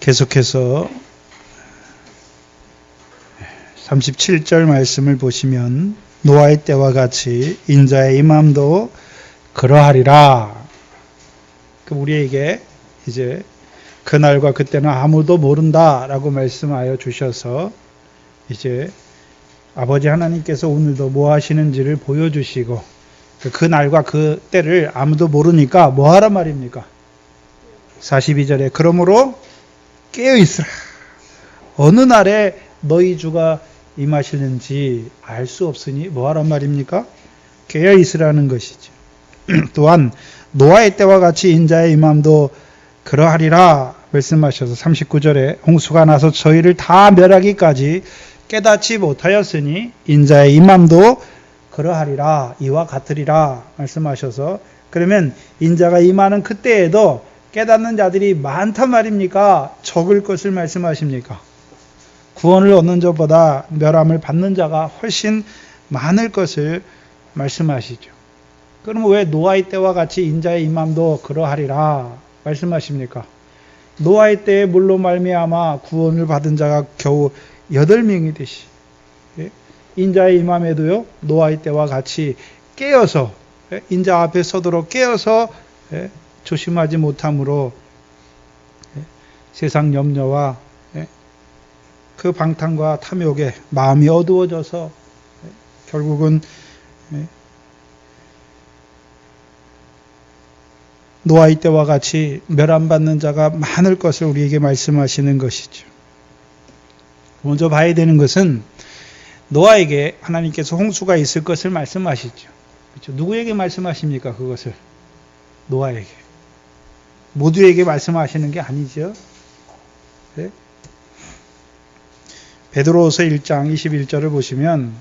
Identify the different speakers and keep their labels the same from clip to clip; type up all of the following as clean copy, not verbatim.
Speaker 1: 계속해서 37절 말씀을 보시면 노아의 때와 같이 인자의 임함도 그러하리라. 우리에게 이제 그날과 그때는 아무도 모른다라고 말씀하여 주셔서 이제 아버지 하나님께서 오늘도 뭐 하시는지를 보여주시고 그날과 그때를 아무도 모르니까 뭐 하란 말입니까? 42절에 그러므로 깨어있으라. 어느 날에 너희 주가 임하시는지 알 수 없으니 뭐 하란 말입니까? 깨어있으라는 것이죠. 또한 노아의 때와 같이 인자의 임함도 그러하리라 말씀하셔서 39절에 홍수가 나서 저희를 다 멸하기까지 깨닫지 못하였으니 인자의 임함도 그러하리라 이와 같으리라 말씀하셔서 그러면 인자가 임하는 그때에도 깨닫는 자들이 많단 말입니까? 적을 것을 말씀하십니까? 구원을 얻는 자보다 멸함을 받는 자가 훨씬 많을 것을 말씀하시죠. 그럼 왜 노아의 때와 같이 인자의 임함도 그러하리라 말씀하십니까? 노아의 때에 물로 말미암아 구원을 받은 자가 겨우 8명이듯이 인자의 임함에도요 노아의 때와 같이 깨어서 인자 앞에 서도록 깨어서 조심하지 못함으로 세상 염려와 그 방탕과 탐욕에 마음이 어두워져서 결국은 노아의 때와 같이 멸함받는 자가 많을 것을 우리에게 말씀하시는 것이죠. 먼저 봐야 되는 것은 노아에게 하나님께서 홍수가 있을 것을 말씀하시죠. 그렇죠? 누구에게 말씀하십니까? 그것을 노아에게. 모두에게 말씀하시는 게 아니죠. 네? 베드로후서 1장 21절을 보시면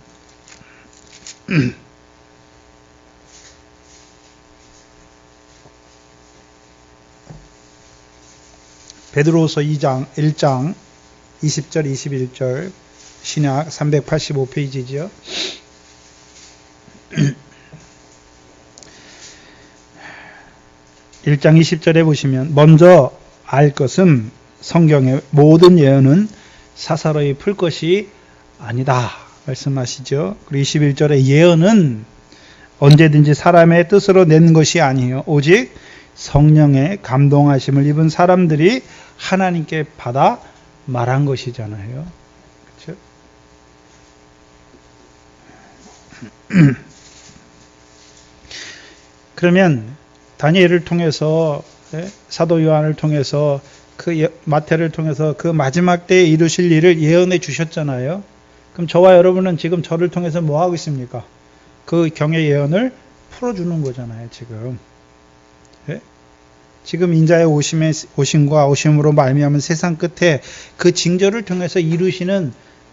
Speaker 1: 베드로후서 1장 20절 21절 신약 385페이지죠. (1장 20절에) 보시면 먼저 알 것은 성경의 모든 예언은 사사로이 풀 것이 아니다 말씀하시죠. 그리고 21절에 예언은 언제든지 사람의 뜻으로 낸 것이 아니에요. 오직 성령의 감동하심을 입은 사람들이 하나님께 받아 말한 것이잖아요. 그렇죠? 그러면 다니엘을 통해서 사도 요한을 통해서 그 마태를 통해서 그 마지막 때에 이루실 일을 예언해 주셨잖아요. 그럼 저와 여러분은 지금 저를 통해서 뭐 하고 있습니까? 그 경의 예언을 풀어주는 거잖아요. 지금. 지금 인자의 오심과 오심으로 말미암은 세상 끝에 그 징조를 통해서 이루시는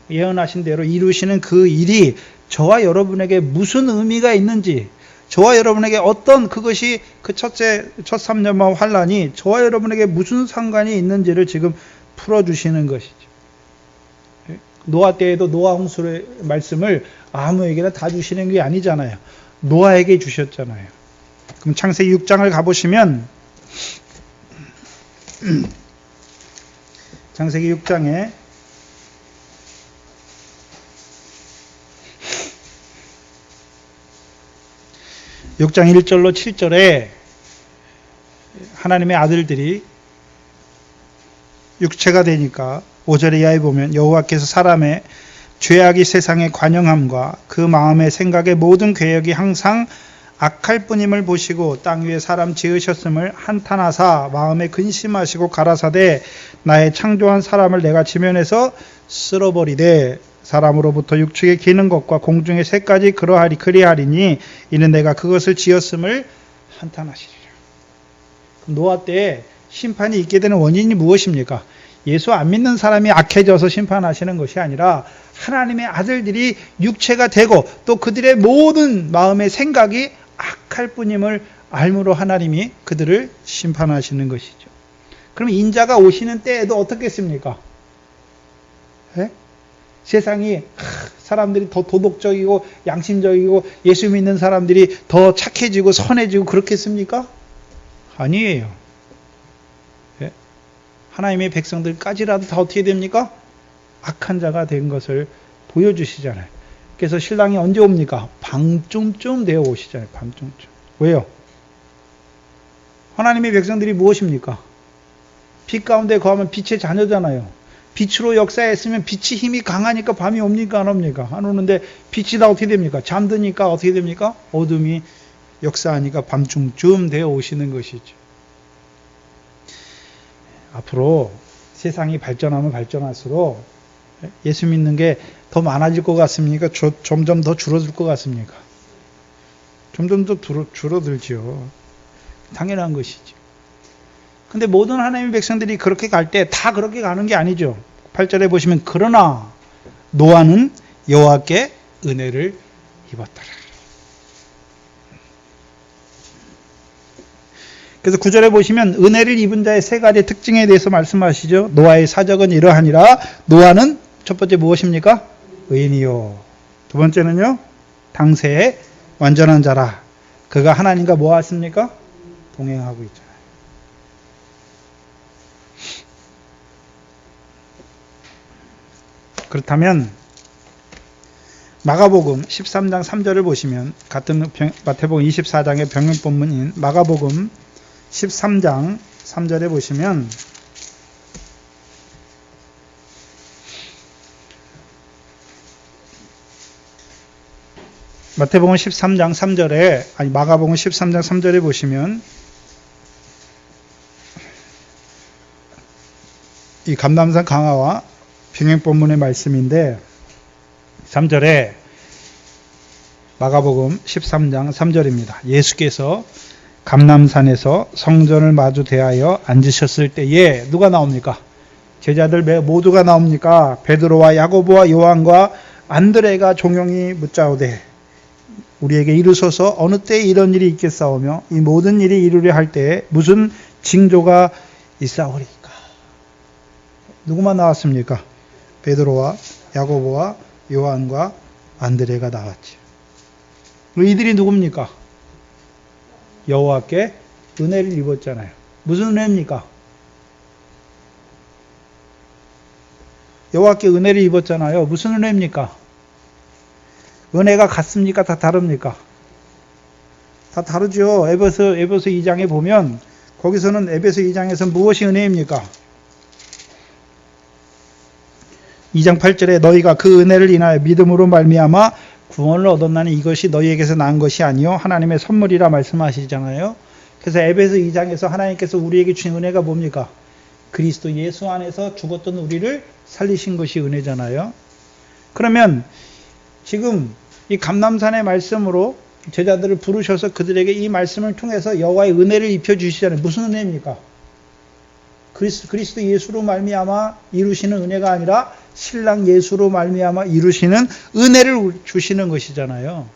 Speaker 1: 예언하신 대로 이루시는 그 일이 저와 여러분에게 무슨 의미가 있는지 저와 여러분에게 어떤 그것이 그 첫 3년만 환란이 저와 여러분에게 무슨 상관이 있는지를 지금 풀어주시는 것이죠. 노아 때에도 노아 홍수의 말씀을 아무에게나 다 주시는 게 아니잖아요. 노아에게 주셨잖아요. 그럼 창세기 6장을 가보시면 창세기 6장에 (6장 1절로 7절에) 하나님의 아들들이 육체가 되니까 5절에 이하에 보면 여호와께서 사람의 죄악이 세상에 관영함과 그 마음의 생각의 모든 계획이 항상 악할 뿐임을 보시고 땅 위에 사람 지으셨음을 한탄하사 마음에 근심하시고 가라사대 나의 창조한 사람을 내가 지면에서 쓸어버리되 사람으로부터 육축에 기는 것과 공중의 새까지 그리하리니 이는 내가 그것을 지었음을 한탄하시리라. 노아 때에 심판이 있게 되는 원인이 무엇입니까? 예수 안 믿는 사람이 악해져서 심판하시는 것이 아니라 하나님의 아들들이 육체가 되고 또 그들의 모든 마음의 생각이 악할 뿐임을 알므로 하나님이 그들을 심판하시는 것이죠. 그럼 인자가 오시는 때에도 어떻겠습니까? 세상이 사람들이 더 도덕적이고 양심적이고 예수 믿는 사람들이 더 착해지고 선해지고 그렇겠습니까? 아니에요. 하나님의 백성들까지라도 다 어떻게 됩니까? 악한 자가 된 것을 보여주시잖아요. 그래서 신랑이 언제 옵니까? 밤중쯤 되어 오시잖아요. 밤중쯤. 왜요? 하나님의 백성들이 무엇입니까? 빛 가운데 거하면 빛의 자녀잖아요. 빛으로 역사했으면 빛이 힘이 강하니까 밤이 옵니까? 안 옵니까? 안 오는데 빛이 다 어떻게 됩니까? 잠드니까 어떻게 됩니까? 어둠이 역사하니까 밤중쯤 되어 오시는 것이죠. 앞으로 세상이 발전하면 발전할수록 예수 믿는 게 더 많아질 것 같습니까? 점점 더 줄어들 것 같습니까? 점점 더 줄어들죠. 당연한 것이죠. 근데 모든 하나님의 백성들이 그렇게 갈 때 다 그렇게 가는 게 아니죠. 8절에 보시면 그러나 노아는 여호와께 은혜를 입었더라. 그래서 9절에 보시면 은혜를 입은 자의 세 가지 특징에 대해서 말씀하시죠. 노아의 사적은 이러하니라. 노아는 첫 번째 무엇입니까? 의인이요. 두 번째는요. 당세의 완전한 자라. 그가 하나님과 뭐 하십니까? 동행하고 있잖아요. 그렇다면 마가복음 13장 3절을 보시면 같은 마태복음 24장의 병행 본문인 마가복음 13장 3절에 보시면 마태복음 13장 3절에 마가복음 13장 3절에 보시면 이 감람산 강화와 병행 본문의 말씀인데 3절에 마가복음 13장 3절입니다. 예수께서 감람산에서 성전을 마주 대하여 앉으셨을 때에 누가 나옵니까? 제자들 모두가 나옵니까? 베드로와 야고보와 요한과 안드레가 종용이 묻자오되 우리에게 이르소서 어느 때에 이런 일이 있겠사오며 이 모든 일이 이루려 할 때에 무슨 징조가 있사오리까? 누구만 나왔습니까? 베드로와 야고보와 요한과 안드레가 나왔죠. 이들이 누굽니까? 여호와께 은혜를 입었잖아요. 무슨 은혜입니까? 여호와께 은혜를 입었잖아요. 무슨 은혜입니까? 은혜가 같습니까? 다 다릅니까? 다 다르죠. 에베소 2장에 보면 거기서는 에베소 2장에서 무엇이 은혜입니까? 2장 8절에 너희가 그 은혜를 인하여 믿음으로 말미암아 구원을 얻었나니 이것이 너희에게서 난 것이 아니요 하나님의 선물이라 말씀하시잖아요. 그래서 에베소 2장에서 하나님께서 우리에게 주신 은혜가 뭡니까? 그리스도 예수 안에서 죽었던 우리를 살리신 것이 은혜잖아요. 그러면 지금 이 감람산의 말씀으로 제자들을 부르셔서 그들에게 이 말씀을 통해서 여호와의 은혜를 입혀 주시잖아요. 무슨 은혜입니까? 그리스도 예수로 말미암아 이루시는 은혜가 아니라 신랑 예수로 말미암아 이루시는 은혜를 주시는 것이잖아요.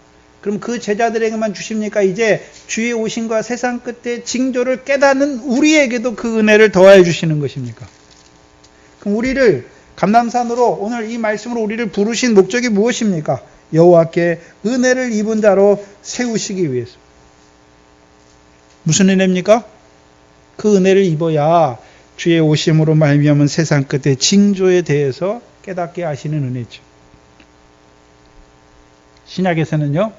Speaker 1: 그럼 그 제자들에게만 주십니까? 이제 주의 오심과 세상 끝에 징조를 깨닫는 우리에게도 그 은혜를 더하여 주시는 것입니까? 그럼 우리를 감람산으로 오늘 이 말씀으로 우리를 부르신 목적이 무엇입니까? 여호와께 은혜를 입은 자로 세우시기 위해서. 무슨 은혜입니까? 그 은혜를 입어야 주의 오심으로 말미암은 세상 끝의 징조에 대해서 깨닫게 하시는 은혜죠. 신약에서는요,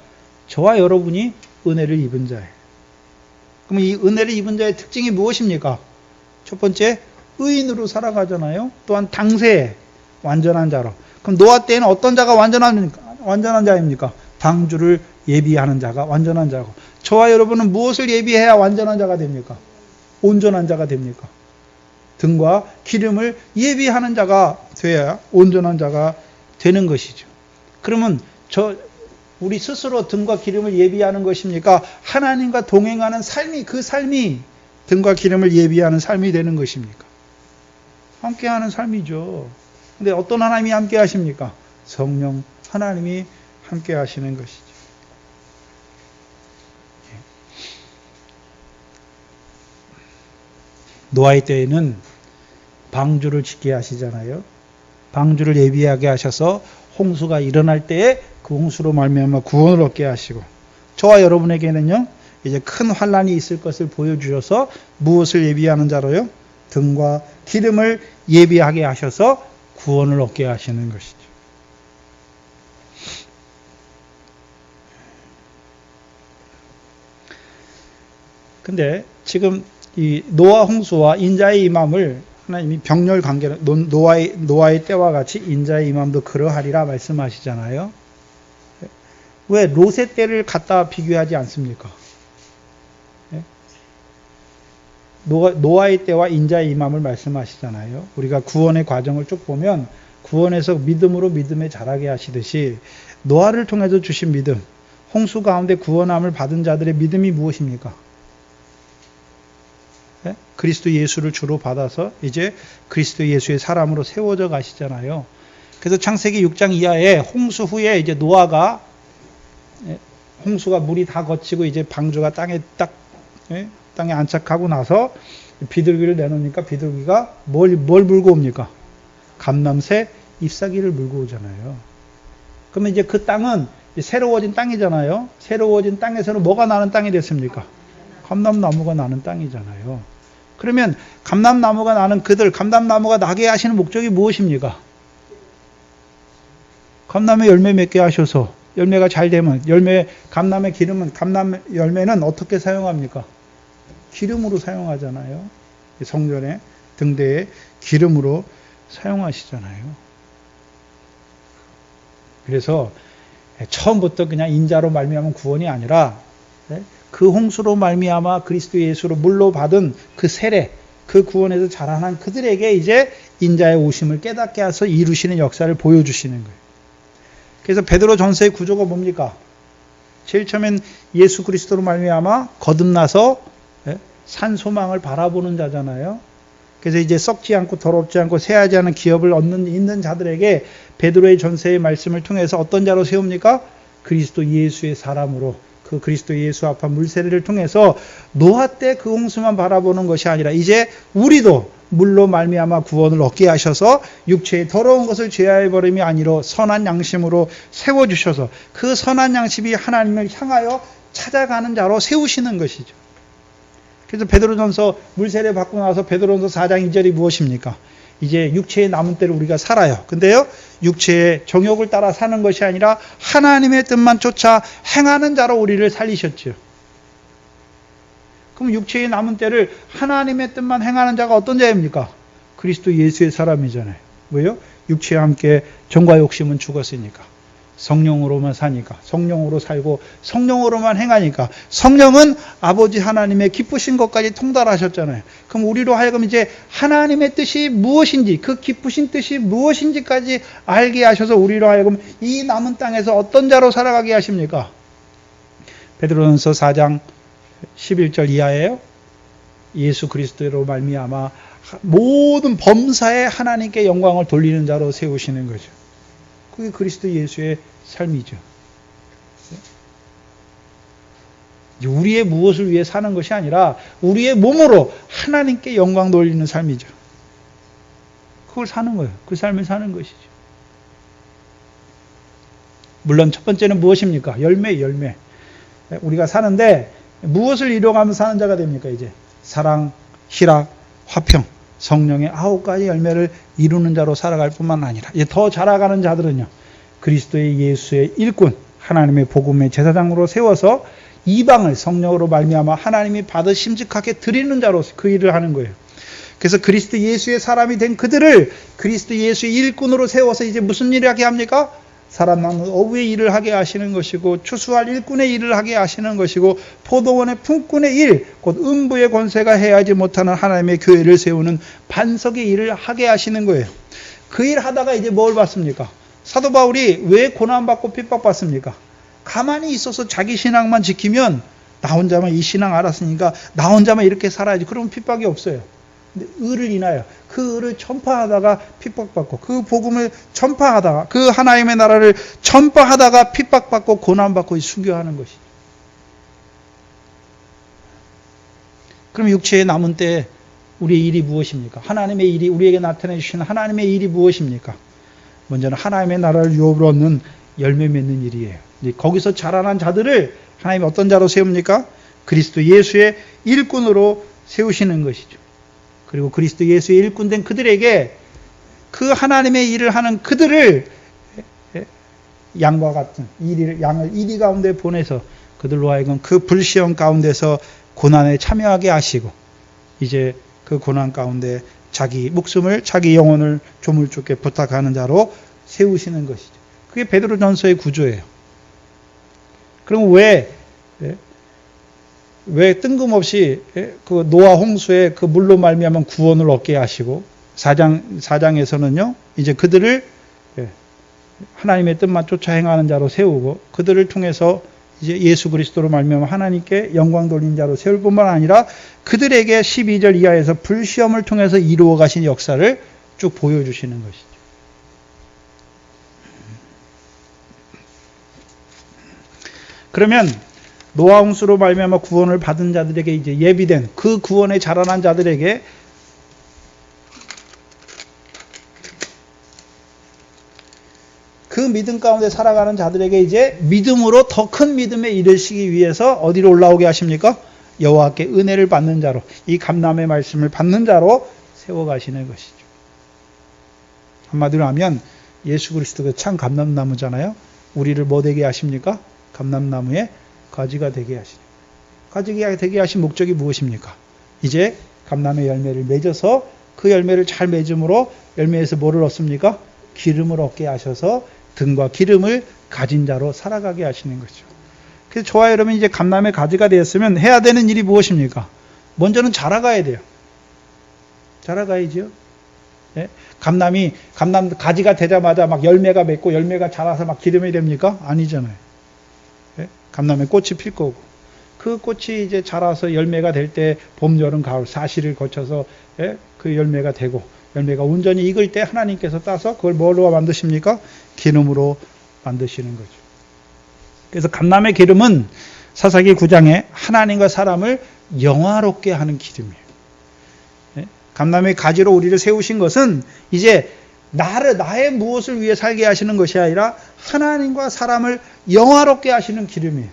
Speaker 1: 저와 여러분이 은혜를 입은 자예요. 그럼 이 은혜를 입은 자의 특징이 무엇입니까? 첫 번째, 의인으로 살아가잖아요. 또한 당세에 완전한 자로. 그럼 노아 때에는 어떤 자가 완전한 자입니까? 방주를 예비하는 자가 완전한 자고. 저와 여러분은 무엇을 예비해야 완전한 자가 됩니까? 온전한 자가 됩니까? 등과 기름을 예비하는 자가 되어야 온전한 자가 되는 것이죠. 그러면 우리 스스로 등과 기름을 예비하는 것입니까? 하나님과 동행하는 삶이, 그 삶이 등과 기름을 예비하는 삶이 되는 것입니까? 함께하는 삶이죠. 근데 어떤 하나님이 함께 하십니까? 성령 하나님이 함께 하시는 것이죠. 노아의 때에는 방주를 짓게 하시잖아요. 방주를 예비하게 하셔서 홍수가 일어날 때에 그 홍수로 말미암아 구원을 얻게 하시고, 저와 여러분에게는요 이제 큰 환난이 있을 것을 보여주셔서 무엇을 예비하는 자로요? 등과 기름을 예비하게 하셔서 구원을 얻게 하시는 것이죠. 근데 지금 이 노아 홍수와 인자의 임함을 하나님이 병렬 관계로 노아의 때와 같이 인자의 임함도 그러하리라 말씀하시잖아요. 왜 롯의 때를 갖다 비교하지 않습니까? 노아의 때와 인자의 임함을 말씀하시잖아요. 우리가 구원의 과정을 쭉 보면 구원에서 믿음으로 믿음에 자라게 하시듯이 노아를 통해서 주신 믿음, 홍수 가운데 구원함을 받은 자들의 믿음이 무엇입니까? 그리스도 예수를 주로 받아서 이제 그리스도 예수의 사람으로 세워져 가시잖아요. 그래서 창세기 6장 이하에 홍수 후에 이제 노아가 홍수가 물이 다 거치고 이제 방주가 땅에 안착하고 나서 비둘기를 내놓으니까 비둘기가 뭘 물고 옵니까? 감람새 잎사귀를 물고 오잖아요. 그러면 이제 그 땅은 새로워진 땅이잖아요. 새로워진 땅에서는 뭐가 나는 땅이 됐습니까? 감람나무가 나는 땅이잖아요. 그러면 감람나무가 나는 감람나무가 나게 하시는 목적이 무엇입니까? 감람에 열매 맺게 하셔서 열매가 잘 되면 감람의 기름은 감람 열매는 어떻게 사용합니까? 기름으로 사용하잖아요. 성전의 등대에 기름으로 사용하시잖아요. 그래서 처음부터 그냥 인자로 말미암은 구원이 아니라 그 홍수로 말미암아 그리스도 예수로 물로 받은 그 세례, 그 구원에서 자라난 그들에게 이제 인자의 오심을 깨닫게 해서 이루시는 역사를 보여주시는 거예요. 그래서 베드로 전서의 구조가 뭡니까? 제일 처음엔 예수 그리스도로 말미암아 거듭나서 산 소망을 바라보는 자잖아요. 그래서 이제 썩지 않고 더럽지 않고 새하지 않은 기업을 있는 자들에게 베드로의 전서의 말씀을 통해서 어떤 자로 세웁니까? 그리스도 예수의 사람으로 그 그리스도 예수 앞에 물세례를 통해서 노아 때 그 홍수만 바라보는 것이 아니라 이제 우리도 물로 말미암아 구원을 얻게 하셔서 육체의 더러운 것을 죄하여 버림이 아니로 선한 양심으로 세워주셔서 그 선한 양심이 하나님을 향하여 찾아가는 자로 세우시는 것이죠. 그래서 베드로전서 물세례 받고 나서 베드로전서 4장 2절이 무엇입니까? 이제 육체의 남은 때를 우리가 살아요. 근데요, 육체의 정욕을 따라 사는 것이 아니라 하나님의 뜻만 쫓아 행하는 자로 우리를 살리셨죠. 그럼 육체의 남은 때를 하나님의 뜻만 행하는 자가 어떤 자입니까? 그리스도 예수의 사람이잖아요. 왜요? 육체와 함께 정과 욕심은 죽었으니까. 성령으로만 사니까. 성령으로 살고 성령으로만 행하니까. 성령은 아버지 하나님의 기쁘신 것까지 통달하셨잖아요. 그럼 우리로 하여금 이제 하나님의 뜻이 무엇인지, 그 기쁘신 뜻이 무엇인지까지 알게 하셔서 우리로 하여금 이 남은 땅에서 어떤 자로 살아가게 하십니까? 베드로전서 4장 11절 이하에요. 예수 그리스도로 말미암아 모든 범사에 하나님께 영광을 돌리는 자로 세우시는 거죠. 그게 그리스도 예수의 삶이죠. 우리의 무엇을 위해 사는 것이 아니라 우리의 몸으로 하나님께 영광 돌리는 삶이죠. 그걸 사는 거예요. 그 삶을 사는 것이죠. 물론 첫 번째는 무엇입니까? 열매. 우리가 사는데 무엇을 이뤄가며 사는 자가 됩니까? 이제 사랑, 희락, 화평, 성령의 9가지 열매를 이루는 자로 살아갈 뿐만 아니라 이제 더 자라가는 자들은요, 그리스도의 예수의 일꾼, 하나님의 복음의 제사장으로 세워서 이방을 성령으로 말미암아 하나님이 받아 심직하게 드리는 자로 그 일을 하는 거예요. 그래서 그리스도 예수의 사람이 된 그들을 그리스도 예수의 일꾼으로 세워서 이제 무슨 일을 하게 합니까? 사람 낳는 어부의 일을 하게 하시는 것이고, 추수할 일꾼의 일을 하게 하시는 것이고, 포도원의 품꾼의 일, 곧 음부의 권세가 해야지 못하는 하나님의 교회를 세우는 반석의 일을 하게 하시는 거예요. 그 일 하다가 이제 뭘 받습니까? 사도 바울이 왜 고난받고 핍박받습니까? 가만히 있어서 자기 신앙만 지키면 나 혼자만 이 신앙 알았으니까 나 혼자만 이렇게 살아야지. 그러면 핍박이 없어요. 근데 의를 인하여 그 의를 전파하다가 핍박받고, 그 복음을 전파하다가, 그 하나님의 나라를 전파하다가 핍박받고 고난받고 순교하는 것이죠. 그럼 육체에 남은 때 우리의 일이 무엇입니까? 하나님의 일이, 우리에게 나타내 주시는 하나님의 일이 무엇입니까? 먼저는 하나님의 나라를 유업으로 얻는 열매 맺는 일이에요. 이제 거기서 자라난 자들을 하나님이 어떤 자로 세웁니까? 그리스도 예수의 일꾼으로 세우시는 것이죠. 그리고 그리스도 예수의 일꾼된 그들에게 그 하나님의 일을 하는 그들을 양과 같은 양을 이리 가운데 보내서 그들로 하여금 그 불시험 가운데서 고난에 참여하게 하시고 이제 그 고난 가운데 자기 목숨을 자기 영혼을 조물주께 부탁하는 자로 세우시는 것이죠. 그게 베드로전서의 구조예요. 그럼 왜 뜬금없이 그 노아 홍수의 그 물로 말미암은 구원을 얻게 하시고 4장에서는요 이제 그들을 하나님의 뜻만 쫓아 행하는 자로 세우고 그들을 통해서 이제 예수 그리스도로 말미암아 하나님께 영광 돌린 자로 세울 뿐만 아니라 그들에게 12절 이하에서 불시험을 통해서 이루어 가신 역사를 쭉 보여주시는 것이죠. 그러면 노아 홍수로 말미암아 구원을 받은 자들에게 이제 예비된 그 구원에 자라난 자들에게 그 믿음 가운데 살아가는 자들에게 이제 믿음으로 더 큰 믿음에 이르시기 위해서 어디로 올라오게 하십니까? 여호와께 은혜를 받는 자로 이 감람의 말씀을 받는 자로 세워가시는 것이죠. 한마디로 하면 예수 그리스도가 참 감람나무잖아요. 우리를 뭐 되게 하십니까? 감람나무의 가지가 되게 하시죠. 가지가 되게 하신 목적이 무엇입니까? 이제 감람의 열매를 맺어서 그 열매를 잘 맺음으로 열매에서 뭐를 얻습니까? 기름을 얻게 하셔서 등과 기름을 가진 자로 살아가게 하시는 거죠. 그래서 저와 여러분이 이제 감람의 가지가 되었으면 해야 되는 일이 무엇입니까? 먼저는 자라가야 돼요. 자라가야죠. 예? 감람 가지가 되자마자 막 열매가 맺고 열매가 자라서 막 기름이 됩니까? 아니잖아요. 예? 감람의 꽃이 필 거고 그 꽃이 이제 자라서 열매가 될 때 봄, 여름, 가을 사시를 거쳐서 그 열매가 되고 열매가 온전히 익을 때 하나님께서 따서 그걸 뭘로 만드십니까? 기름으로 만드시는 거죠. 그래서 감람의 기름은 사사기 9장에 하나님과 사람을 영화롭게 하는 기름이에요. 감람의 가지로 우리를 세우신 것은 이제 나의 무엇을 위해 살게 하시는 것이 아니라 하나님과 사람을 영화롭게 하시는 기름이에요.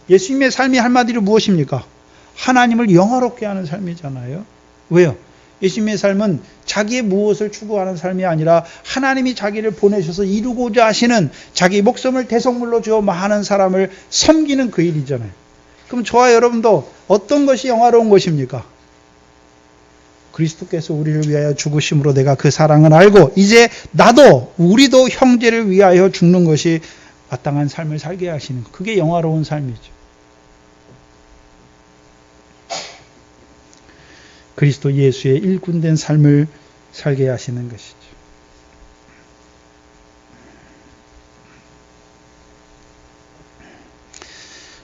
Speaker 1: 예수님의 삶이 한마디로 무엇입니까? 하나님을 영화롭게 하는 삶이잖아요. 왜요? 예수님의 삶은 자기의 무엇을 추구하는 삶이 아니라 하나님이 자기를 보내셔서 이루고자 하시는 자기 목숨을 대속물로 주어 많은 사람을 섬기는 그 일이잖아요. 그럼 저와 여러분도 어떤 것이 영화로운 것입니까? 그리스도께서 우리를 위하여 죽으심으로 내가 그 사랑을 알고 이제 우리도 형제를 위하여 죽는 것이 마땅한 삶을 살게 하시는 것. 그게 영화로운 삶이죠. 그리스도 예수의 일꾼된 삶을 살게 하시는 것이죠.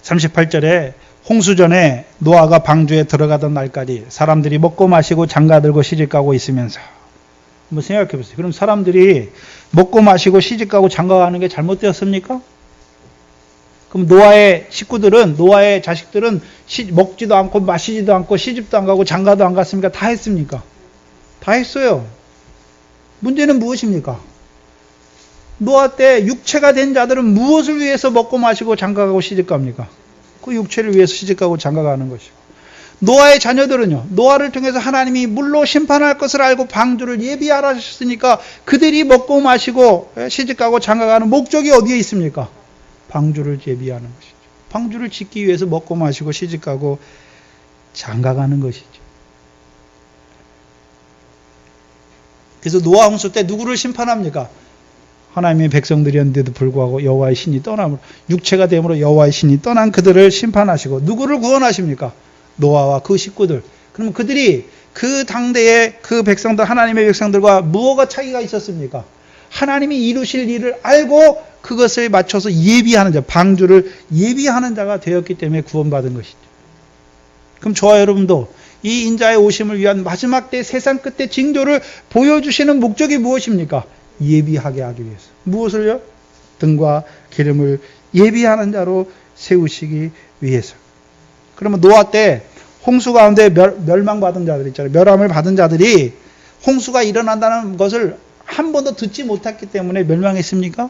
Speaker 1: 38절에 홍수전에 노아가 방주에 들어가던 날까지 사람들이 먹고 마시고 장가들고 시집가고 있으면서 한번 생각해 보세요. 그럼 사람들이 먹고 마시고 시집가고 장가가는 게 잘못되었습니까? 그럼 노아의 식구들은, 노아의 자식들은 먹지도 않고 마시지도 않고 시집도 안 가고 장가도 안 갔습니까? 다 했습니까? 다 했어요. 문제는 무엇입니까? 노아 때 육체가 된 자들은 무엇을 위해서 먹고 마시고 장가가고 시집갑니까? 그 육체를 위해서 시집가고 장가가는 것이고, 노아의 자녀들은요, 노아를 통해서 하나님이 물로 심판할 것을 알고 방주를 예비하라 하셨으니까 그들이 먹고 마시고 시집가고 장가가는 목적이 어디에 있습니까? 방주를 예비하는 것이죠. 방주를 짓기 위해서 먹고 마시고 시집가고 장가가는 것이죠. 그래서 노아 홍수 때 누구를 심판합니까? 하나님의 백성들이었는데도 불구하고 여호와의 신이 떠남으로, 육체가 됨으로 여호와의 신이 떠난 그들을 심판하시고 누구를 구원하십니까? 노아와 그 식구들. 그러면 그들이 그 당대의 그 백성들, 하나님의 백성들과 무엇가 차이가 있었습니까? 하나님이 이루실 일을 알고 그것을 맞춰서 예비하는 자, 방주를 예비하는 자가 되었기 때문에 구원받은 것이죠. 그럼 저와 여러분도 이 인자의 오심을 위한 마지막 때 세상 끝의 징조를 보여주시는 목적이 무엇입니까? 예비하게 하기 위해서. 무엇을요? 등과 기름을 예비하는 자로 세우시기 위해서. 그러면 노아 때 홍수 가운데 멸망받은 자들 있잖아요. 멸함을 받은 자들이 홍수가 일어난다는 것을 한 번도 듣지 못했기 때문에 멸망했습니까?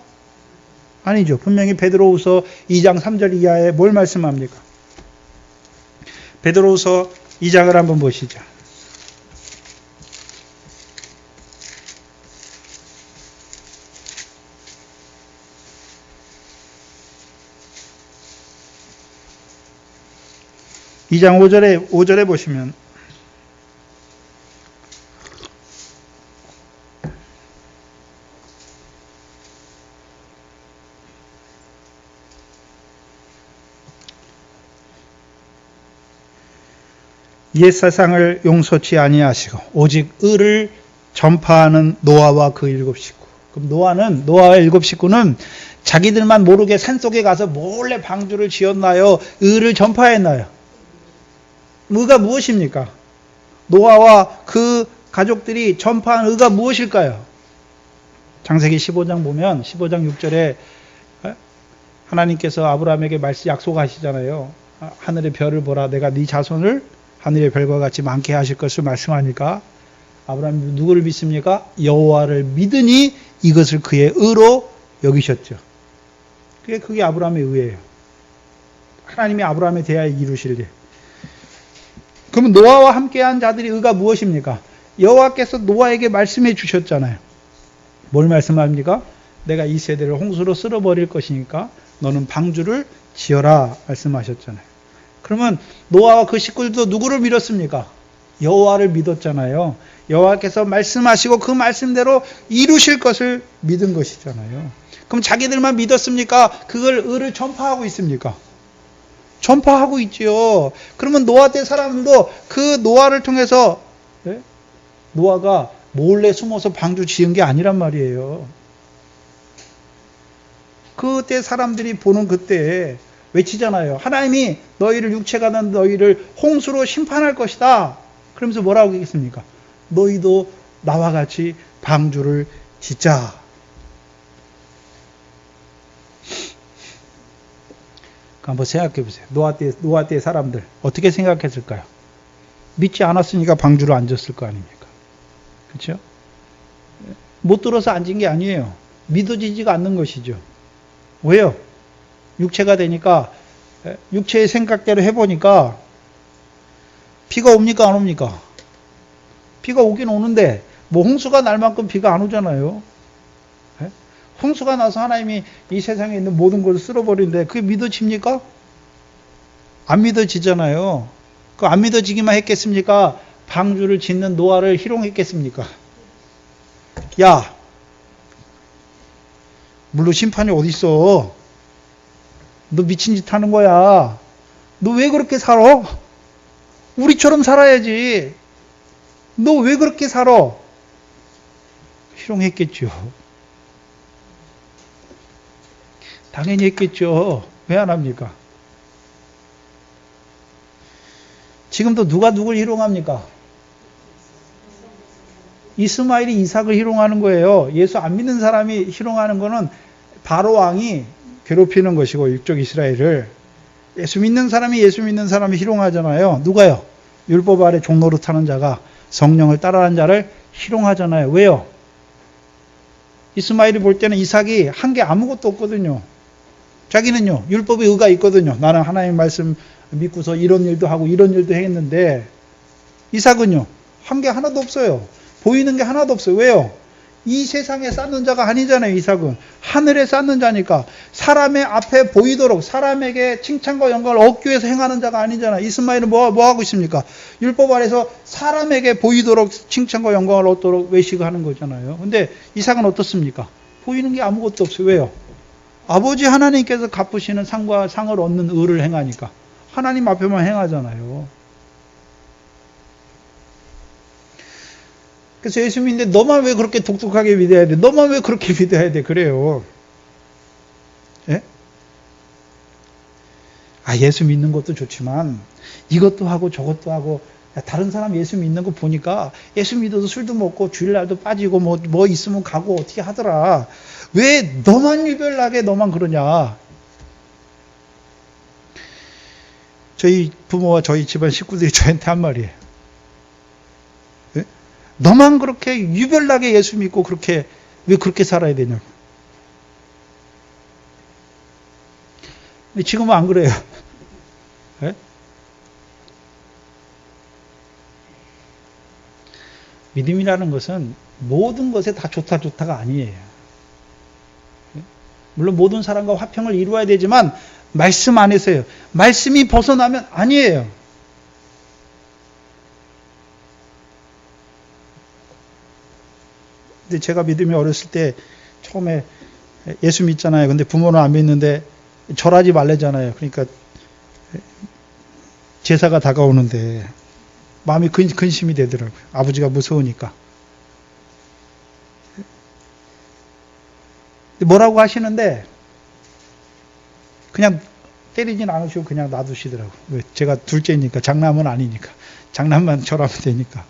Speaker 1: 아니죠. 분명히 베드로후서 2장 3절 이하에 뭘 말씀합니까? 베드로후서 2장을 한번 보시죠. 이 장 5절에 보시면 옛 세상을 용서치 아니하시고 오직 의를 전파하는 노아와 그 7식구. 그럼 노아와 7식구는 자기들만 모르게 산속에 가서 몰래 방주를 지었나요? 의를 전파했나요? 의가 무엇입니까? 노아와 그 가족들이 전파한 의가 무엇일까요? 창세기 15장 보면 15장 6절에 하나님께서 아브라함에게 약속하시잖아요. 하늘의 별을 보라, 내가 네 자손을 하늘의 별과 같이 많게 하실 것을 말씀하니까 아브라함이 누구를 믿습니까? 여호와를 믿으니 이것을 그의 의로 여기셨죠. 그게 아브라함의 의예요. 하나님이 아브라함에 대하여 이루실 일. 그러면 노아와 함께한 자들의 의가 무엇입니까? 여호와께서 노아에게 말씀해 주셨잖아요. 뭘 말씀합니까? 내가 이 세대를 홍수로 쓸어버릴 것이니까 너는 방주를 지어라 말씀하셨잖아요. 그러면 노아와 그 식구들도 누구를 믿었습니까? 여호와를 믿었잖아요. 여호와께서 말씀하시고 그 말씀대로 이루실 것을 믿은 것이잖아요. 그럼 자기들만 믿었습니까? 그걸 의를 전파하고 있습니까? 전파하고 있지요. 그러면 노아 때 사람들도 그 노아를 통해서 노아가 몰래 숨어서 방주 지은 게 아니란 말이에요. 그때 사람들이 보는 그때 외치잖아요. 하나님이 너희를 육체가 난 너희를 홍수로 심판할 것이다. 그러면서 뭐라고 하겠습니까? 너희도 나와 같이 방주를 짓자. 한번 생각해 보세요. 노아 때 사람들 어떻게 생각했을까요? 믿지 않았으니까 방주를 안 졌을 거 아닙니까? 그렇죠? 못 들어서 앉은 게 아니에요. 믿어지지가 않는 것이죠. 왜요? 육체가 되니까 육체의 생각대로 해보니까 비가 옵니까 안 옵니까? 비가 오긴 오는데 뭐 홍수가 날 만큼 비가 안 오잖아요. 홍수가 나서 하나님이 이 세상에 있는 모든 것을 쓸어버리는데 그게 믿어집니까? 안 믿어지잖아요. 그 안 믿어지기만 했겠습니까? 방주를 짓는 노아를 희롱했겠습니까? 야, 물로 심판이 어디 있어? 너 미친 짓 하는 거야. 너 왜 그렇게 살아? 우리처럼 살아야지. 너 왜 그렇게 살아? 희롱했겠죠. 당연히 했겠죠. 왜 안 합니까? 지금도 누가 누굴 희롱합니까? 이스마엘이 이삭을 희롱하는 거예요. 예수 안 믿는 사람이 희롱하는 거는 바로 왕이 괴롭히는 것이고 육적 이스라엘을. 예수 믿는 사람이 희롱하잖아요. 누가요? 율법 아래 종노릇하는 자가 성령을 따라하는 자를 희롱하잖아요. 왜요? 이스마엘이 볼 때는 이삭이 한 게 아무것도 없거든요. 자기는요, 율법에 의가 있거든요. 나는 하나님 말씀 믿고서 이런 일도 하고 이런 일도 했는데, 이삭은요, 한 게 하나도 없어요. 보이는 게 하나도 없어요. 왜요? 이 세상에 쌓는 자가 아니잖아요. 이삭은 하늘에 쌓는 자니까 사람의 앞에 보이도록 사람에게 칭찬과 영광을 얻기 위해서 행하는 자가 아니잖아요. 이스마엘은 뭐 하고 있습니까? 율법 아래서 사람에게 보이도록 칭찬과 영광을 얻도록 외식하는 거잖아요. 근데 이삭은 어떻습니까? 보이는 게 아무것도 없어요. 왜요? 아버지 하나님께서 갚으시는 상과 상을 얻는 의를 행하니까 하나님 앞에만 행하잖아요. 그래서 예수 믿는데 너만 왜 그렇게 독특하게 믿어야 돼? 너만 왜 그렇게 믿어야 돼? 그래요. 예? 예수 믿는 것도 좋지만 이것도 하고 저것도 하고 다른 사람 예수 믿는 거 보니까 예수 믿어도 술도 먹고 주일날도 빠지고 뭐 있으면 가고 어떻게 하더라. 왜 너만 유별나게 너만 그러냐. 저희 부모와 저희 집안 식구들이 저한테 한 말이에요. 너만 그렇게 유별나게 예수 믿고 왜 그렇게 살아야 되냐고. 근데 지금은 안 그래요. 네? 믿음이라는 것은 모든 것에 다 좋다가 아니에요. 물론 모든 사람과 화평을 이루어야 되지만 말씀 안에서요. 말씀이 벗어나면 아니에요. 근데 제가 믿음이 어렸을 때 처음에 예수 믿잖아요. 근데 부모는 안 믿는데 절하지 말래잖아요. 그러니까 제사가 다가오는데 마음이 근심이 되더라고요. 아버지가 무서우니까. 뭐라고 하시는데 그냥 때리진 않으시고 그냥 놔두시더라고요. 왜? 제가 둘째니까 장남은 아니니까. 장남만 절하면 되니까.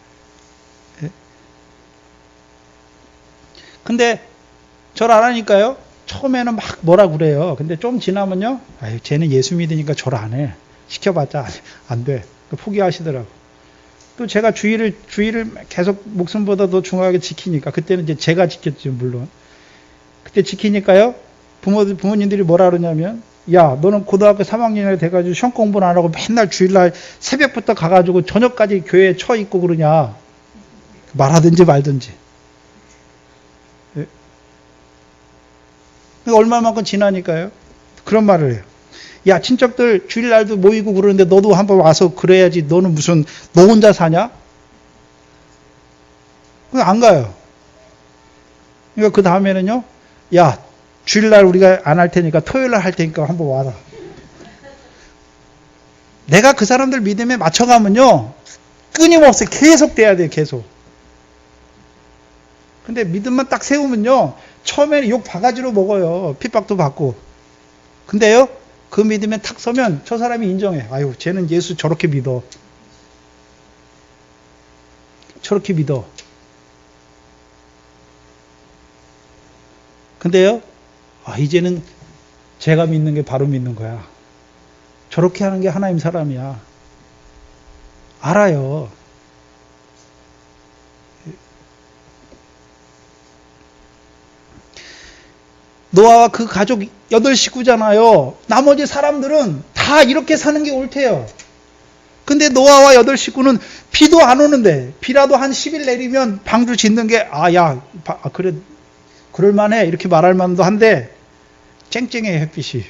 Speaker 1: 근데 절 안 하니까요. 처음에는 막 뭐라 그래요. 근데 좀 지나면요. 아유, 쟤는 예수 믿으니까 절 안 해. 시켜봤자 안 돼. 포기하시더라고. 또 제가 주의를 계속 목숨보다 더 중요하게 지키니까 그때는 이제 제가 지켰죠, 물론. 그때 지키니까요. 부모님들이 뭐라 그러냐면 야, 너는 고등학교 3학년이 돼가지고 시험 공부는 안 하고 맨날 주일날 새벽부터 가가지고 저녁까지 교회에 처 있고 그러냐. 말하든지 말든지. 얼마만큼 지나니까요. 그런 말을 해요. 야, 친척들 주일날도 모이고 그러는데 너도 한번 와서 그래야지. 너는 무슨 너 혼자 사냐? 안 가요. 그러니까 그 다음에는요. 야, 주일날 우리가 안 할 테니까 토요일날 할 테니까 한번 와라. 내가 그 사람들 믿음에 맞춰가면요. 끊임없이 계속 돼야 돼요. 계속. 근데 믿음만 딱 세우면요. 처음에는 욕 바가지로 먹어요. 핍박도 받고. 근데요. 그 믿음에 탁 서면 저 사람이 인정해. 아유, 쟤는 예수 저렇게 믿어. 저렇게 믿어. 근데요. 아, 이제는 제가 믿는 게 바로 믿는 거야. 저렇게 하는 게 하나님 사람이야. 알아요. 노아와 그 가족 8식구잖아요. 나머지 사람들은 다 이렇게 사는 게 옳대요. 근데 노아와 8식구는 비도 안 오는데 비라도 한 10일 내리면 방주 짓는 게 그래 그럴만해 이렇게 말할 만도 한데 쨍쨍해 햇빛이.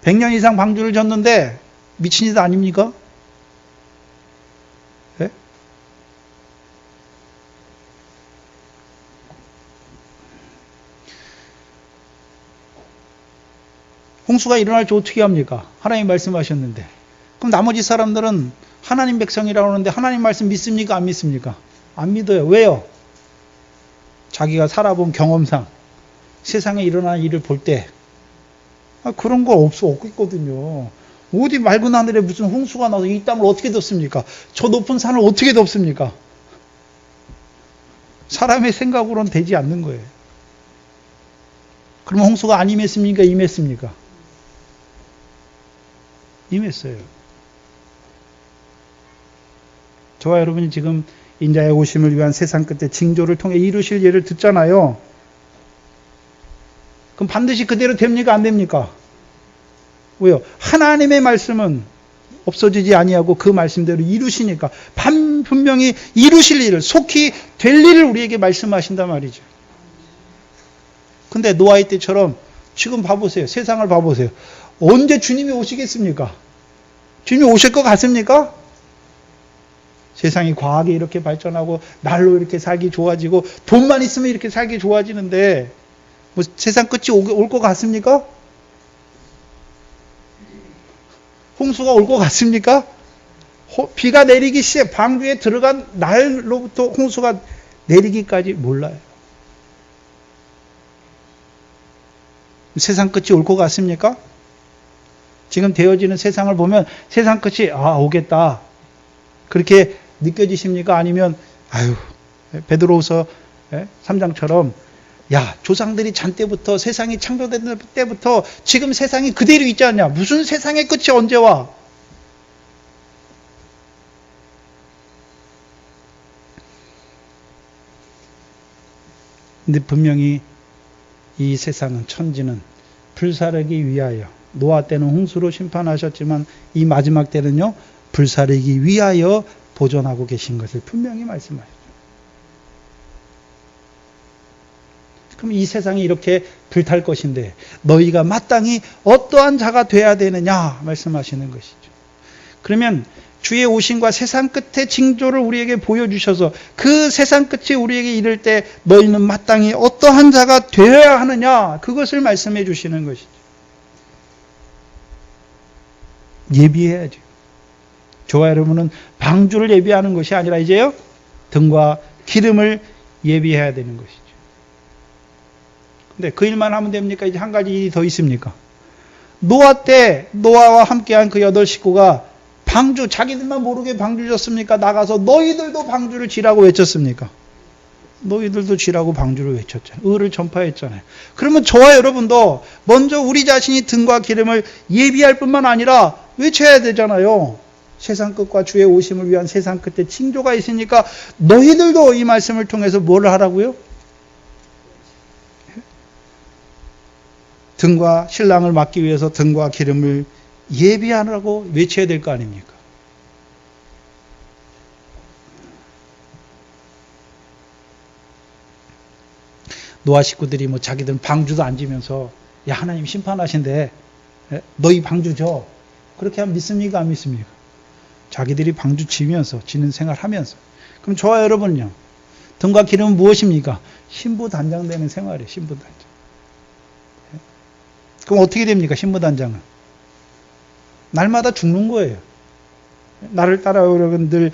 Speaker 1: 100년 이상 방주를 졌는데 미친 짓 아닙니까? 네? 홍수가 일어날 때 어떻게 합니까? 하나님 말씀하셨는데. 그럼 나머지 사람들은 하나님 백성이라고 하는데 하나님 말씀 믿습니까? 안 믿습니까? 안 믿어요. 왜요? 자기가 살아본 경험상 세상에 일어나는 일을 볼 때 그런 거 없겠거든요. 어디 맑은 하늘에 무슨 홍수가 나서 이 땅을 어떻게 덮습니까? 저 높은 산을 어떻게 덮습니까? 사람의 생각으로는 되지 않는 거예요. 그러면 홍수가 안 임했습니까? 임했습니까? 임했어요. 저와 여러분이 지금 인자의 오심을 위한 세상 끝에 징조를 통해 이루실 예를 듣잖아요. 그럼 반드시 그대로 됩니까? 안 됩니까? 왜요? 하나님의 말씀은 없어지지 아니하고 그 말씀대로 이루시니까 분명히 이루실 일을 속히 될 일을 우리에게 말씀하신단 말이죠. 근데 노아의 때처럼 지금 봐보세요. 세상을 봐보세요. 언제 주님이 오시겠습니까? 주님이 오실 것 같습니까? 세상이 과학이 이렇게 발전하고 날로 이렇게 살기 좋아지고 돈만 있으면 이렇게 살기 좋아지는데 뭐 세상 끝이 올 것 같습니까? 홍수가 올 것 같습니까? 비가 내리기 시작 방주에 들어간 날로부터 홍수가 내리기까지 몰라요. 세상 끝이 올 것 같습니까? 지금 되어지는 세상을 보면 세상 끝이 오겠다. 그렇게 느껴지십니까? 아니면 베드로후서 3장처럼 조상들이 잔 때부터 세상이 창조된 때부터 지금 세상이 그대로 있지 않냐. 무슨 세상의 끝이 언제 와? 근데 분명히 이 세상은 천지는 불사르기 위하여 노아 때는 홍수로 심판하셨지만 이 마지막 때는요 불사르기 위하여 보존하고 계신 것을 분명히 말씀하셨죠. 그럼 이 세상이 이렇게 불탈 것인데 너희가 마땅히 어떠한 자가 돼야 되느냐 말씀하시는 것이죠. 그러면 주의 오심과 세상 끝의 징조를 우리에게 보여주셔서 그 세상 끝이 우리에게 이를 때 너희는 마땅히 어떠한 자가 되어야 하느냐 그것을 말씀해 주시는 것이죠. 예비해야죠. 저와 여러분은 방주를 예비하는 것이 아니라 이제요 등과 기름을 예비해야 되는 것이죠. 근데 그 일만 하면 됩니까? 이제 한 가지 일이 더 있습니까? 노아 때 노아와 함께한 그 8 식구가 방주, 자기들만 모르게 방주 졌습니까? 나가서 너희들도 방주를 지라고 외쳤습니까? 너희들도 지라고 방주를 외쳤잖아요. 의를 전파했잖아요. 그러면 저와 여러분도 먼저 우리 자신이 등과 기름을 예비할 뿐만 아니라 외쳐야 되잖아요. 세상 끝과 주의 오심을 위한 세상 끝에 징조가 있으니까 너희들도 이 말씀을 통해서 뭘 하라고요? 등과 신랑을 맞기 위해서 등과 기름을 예비하라고 외쳐야 될 거 아닙니까? 노아 식구들이 뭐 자기들은 방주도 안 지면서 야 하나님 심판하신대 너희 방주 져 그렇게 하면 믿습니까 안 믿습니까? 자기들이 방주 지면서 지는 생활하면서 그럼 저와 여러분은요 등과 기름은 무엇입니까? 신부단장되는 생활이에요. 신부단장. 그럼 어떻게 됩니까? 신부단장은 날마다 죽는 거예요. 나를 따라오려는 늘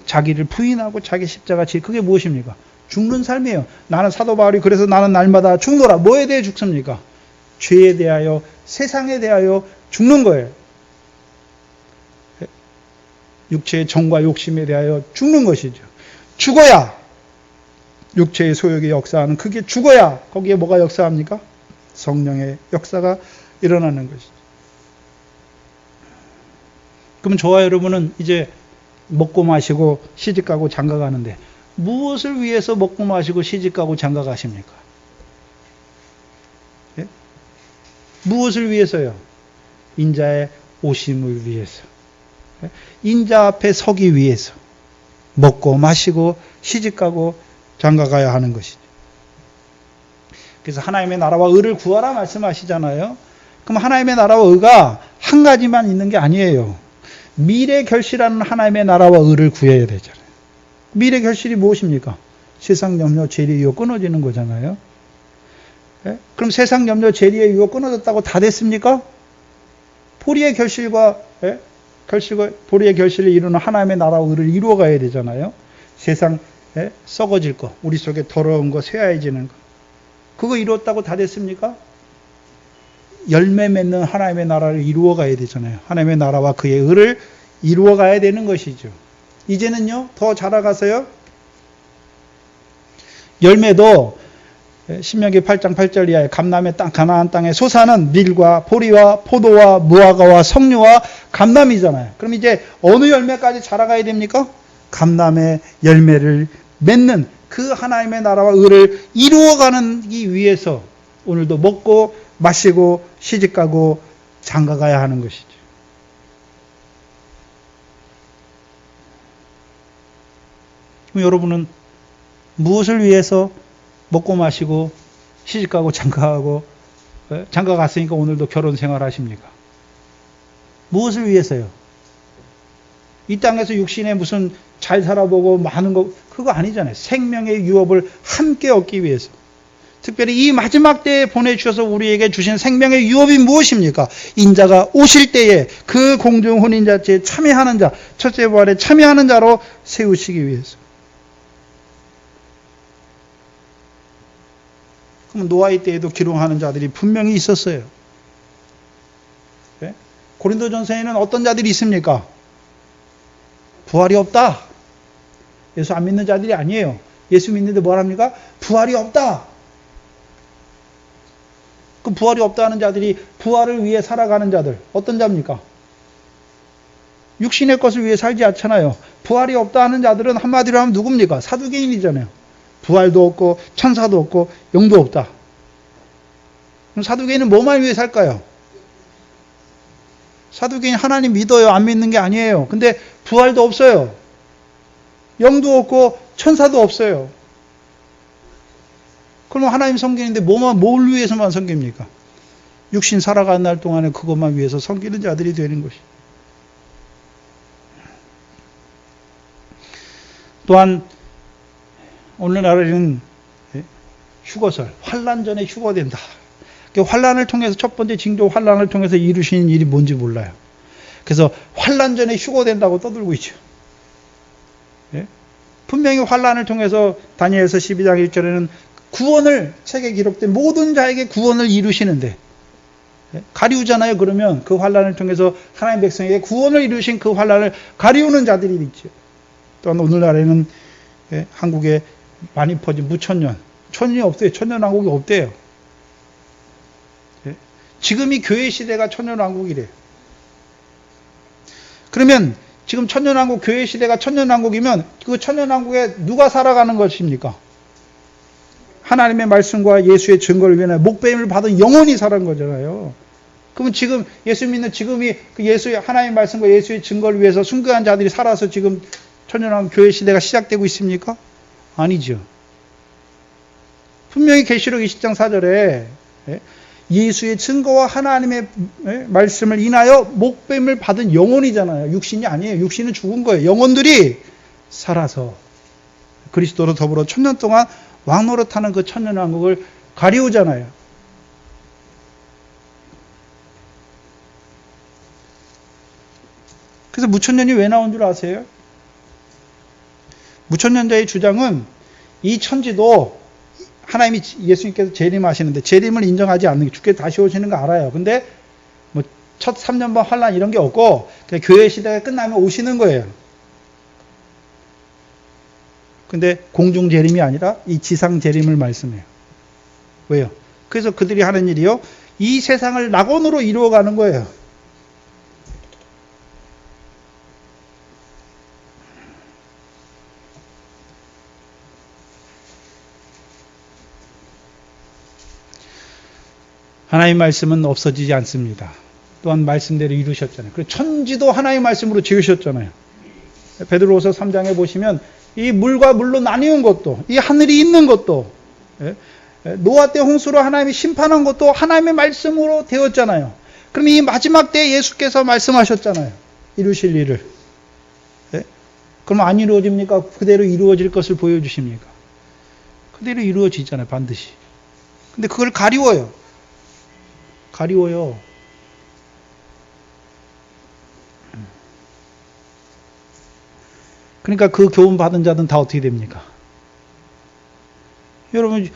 Speaker 1: 자기를 부인하고 자기 십자가 지 그게 무엇입니까? 죽는 삶이에요. 나는 사도 바울이 그래서 나는 날마다 죽노라. 뭐에 대해 죽습니까? 죄에 대하여 세상에 대하여 죽는 거예요. 육체의 정과 욕심에 대하여 죽는 것이죠. 죽어야 육체의 소욕이 역사하는 그게 죽어야 거기에 뭐가 역사합니까? 성령의 역사가 일어나는 것이죠. 그러면 저와 여러분은 이제 먹고 마시고 시집가고 장가가는데 무엇을 위해서 먹고 마시고 시집가고 장가가십니까? 예? 무엇을 위해서요? 인자의 오심을 위해서. 예? 인자 앞에 서기 위해서 먹고 마시고 시집가고 장가가야 하는 것이죠. 그래서 하나님의 나라와 의를 구하라 말씀하시잖아요. 그럼 하나님의 나라와 의가 한 가지만 있는 게 아니에요. 미래 결실하는 하나님의 나라와 의를 구해야 되잖아요. 미래 결실이 무엇입니까? 세상 염려, 재리의 유혹 끊어지는 거잖아요. 예? 그럼 세상 염려, 재리의 유혹 끊어졌다고 다 됐습니까? 보리의 결실과 보리의 결실을 이루는 하나님의 나라와 의를 이루어가야 되잖아요. 세상 썩어질 거, 우리 속에 더러운 거, 쇠하해지는 거. 그거 이루었다고 다 됐습니까? 열매 맺는 하나님의 나라를 이루어가야 되잖아요. 하나님의 나라와 그의 의를 이루어가야 되는 것이죠. 이제는요, 더 자라가서요, 열매도 신명기 8장 8절 이하에 감람의 땅, 가나안 땅의 소사는 밀과 보리와 포도와 무화과와 석류와 감람이잖아요. 그럼 이제 어느 열매까지 자라가야 됩니까? 감람의 열매를 맺는 그 하나님의 나라와 의를 이루어가기 위해서 오늘도 먹고 마시고 시집가고 장가가야 하는 것이죠. 그럼 여러분은 무엇을 위해서 먹고 마시고 시집가고 장가가고 장가갔으니까 오늘도 결혼 생활 하십니까? 무엇을 위해서요? 이 땅에서 육신에 무슨 잘 살아보고 많은 거 그거 아니잖아요. 생명의 유업을 함께 얻기 위해서. 특별히 이 마지막 때에 보내주셔서 우리에게 주신 생명의 유업이 무엇입니까? 인자가 오실 때에 그 공중 혼인잔치에 참여하는 자, 첫째 부활에 참여하는 자로 세우시기 위해서. 그럼 노아의 때에도 기록하는 자들이 분명히 있었어요. 네? 고린도전서에는 어떤 자들이 있습니까? 부활이 없다. 예수 안 믿는 자들이 아니에요. 예수 믿는데 뭘 합니까? 부활이 없다. 그 부활이 없다 하는 자들이 부활을 위해 살아가는 자들 어떤 자입니까? 육신의 것을 위해 살지 않잖아요. 부활이 없다 하는 자들은 한마디로 하면 누굽니까? 사두개인이잖아요. 부활도 없고 천사도 없고 영도 없다. 그럼 사두개인은 뭐만 위해 살까요? 사두개인 하나님 믿어요. 안 믿는 게 아니에요. 근데 부활도 없어요. 영도 없고 천사도 없어요. 그러면 하나님 섬기는데 뭘 위해서만 섬깁니까? 육신 살아가는 날 동안에 그것만 위해서 섬기는 자들이 되는 것이. 또한 오늘날에는 휴거설, 환난 전에 휴거된다. 환난을 통해서 첫 번째 징조 환난을 통해서 이루시는 일이 뭔지 몰라요. 그래서 환난 전에 휴거된다고 떠들고 있죠. 분명히 환난을 통해서 다니엘서 12장 1절에는 구원을 책에 기록된 모든 자에게 구원을 이루시는데 가리우잖아요. 그러면 그 환난을 통해서 하나님 백성에게 구원을 이루신 그 환난을 가리우는 자들이 있죠. 또한 오늘날에는 한국에 많이 퍼진 무천년, 천년이 없대요. 천년왕국이 없대요. 지금이 교회 시대가 천년왕국이래요. 그러면 지금 천년왕국, 교회 시대가 천년왕국이면 그 천년왕국에 누가 살아가는 것입니까? 하나님의 말씀과 예수의 증거를 위해 목배임을 받은 영혼이 살아간 거잖아요. 그러면 지금 예수 믿는 지금이 그 예수의 하나님의 말씀과 예수의 증거를 위해서 순교한 자들이 살아서 지금 천년왕국 교회 시대가 시작되고 있습니까? 아니죠. 분명히 계시록 20장 4절에 예수의 증거와 하나님의 말씀을 인하여 목뱀을 받은 영혼이잖아요. 육신이 아니에요. 육신은 죽은 거예요. 영혼들이 살아서 그리스도로 더불어 천년 동안 왕노릇하는 그 천년왕국을 가리우잖아요. 그래서 무천년이 왜 나온 줄 아세요? 무천년자의 주장은 이 천지도 하나님이 예수님께서 재림하시는데 재림을 인정하지 않는 게 주께서 다시 오시는 거 알아요. 근데 뭐 첫 3년반 환란 이런 게 없고 그냥 교회 시대가 끝나면 오시는 거예요. 근데 공중 재림이 아니라 이 지상 재림을 말씀해요. 왜요? 그래서 그들이 하는 일이요. 이 세상을 낙원으로 이루어가는 거예요. 하나님 말씀은 없어지지 않습니다. 또한 말씀대로 이루셨잖아요. 그리고 천지도 하나님 말씀으로 지으셨잖아요. 베드로후서 3장에 보시면 이 물과 물로 나뉘은 것도, 이 하늘이 있는 것도, 노아 때 홍수로 하나님이 심판한 것도 하나님의 말씀으로 되었잖아요. 그럼 이 마지막 때 예수께서 말씀하셨잖아요. 이루실 일을. 그럼 안 이루어집니까? 그대로 이루어질 것을 보여주십니까? 그대로 이루어지잖아요. 반드시. 근데 그걸 가리워요. 가리워요. 그러니까 그 교훈 받은 자들은 다 어떻게 됩니까? 여러분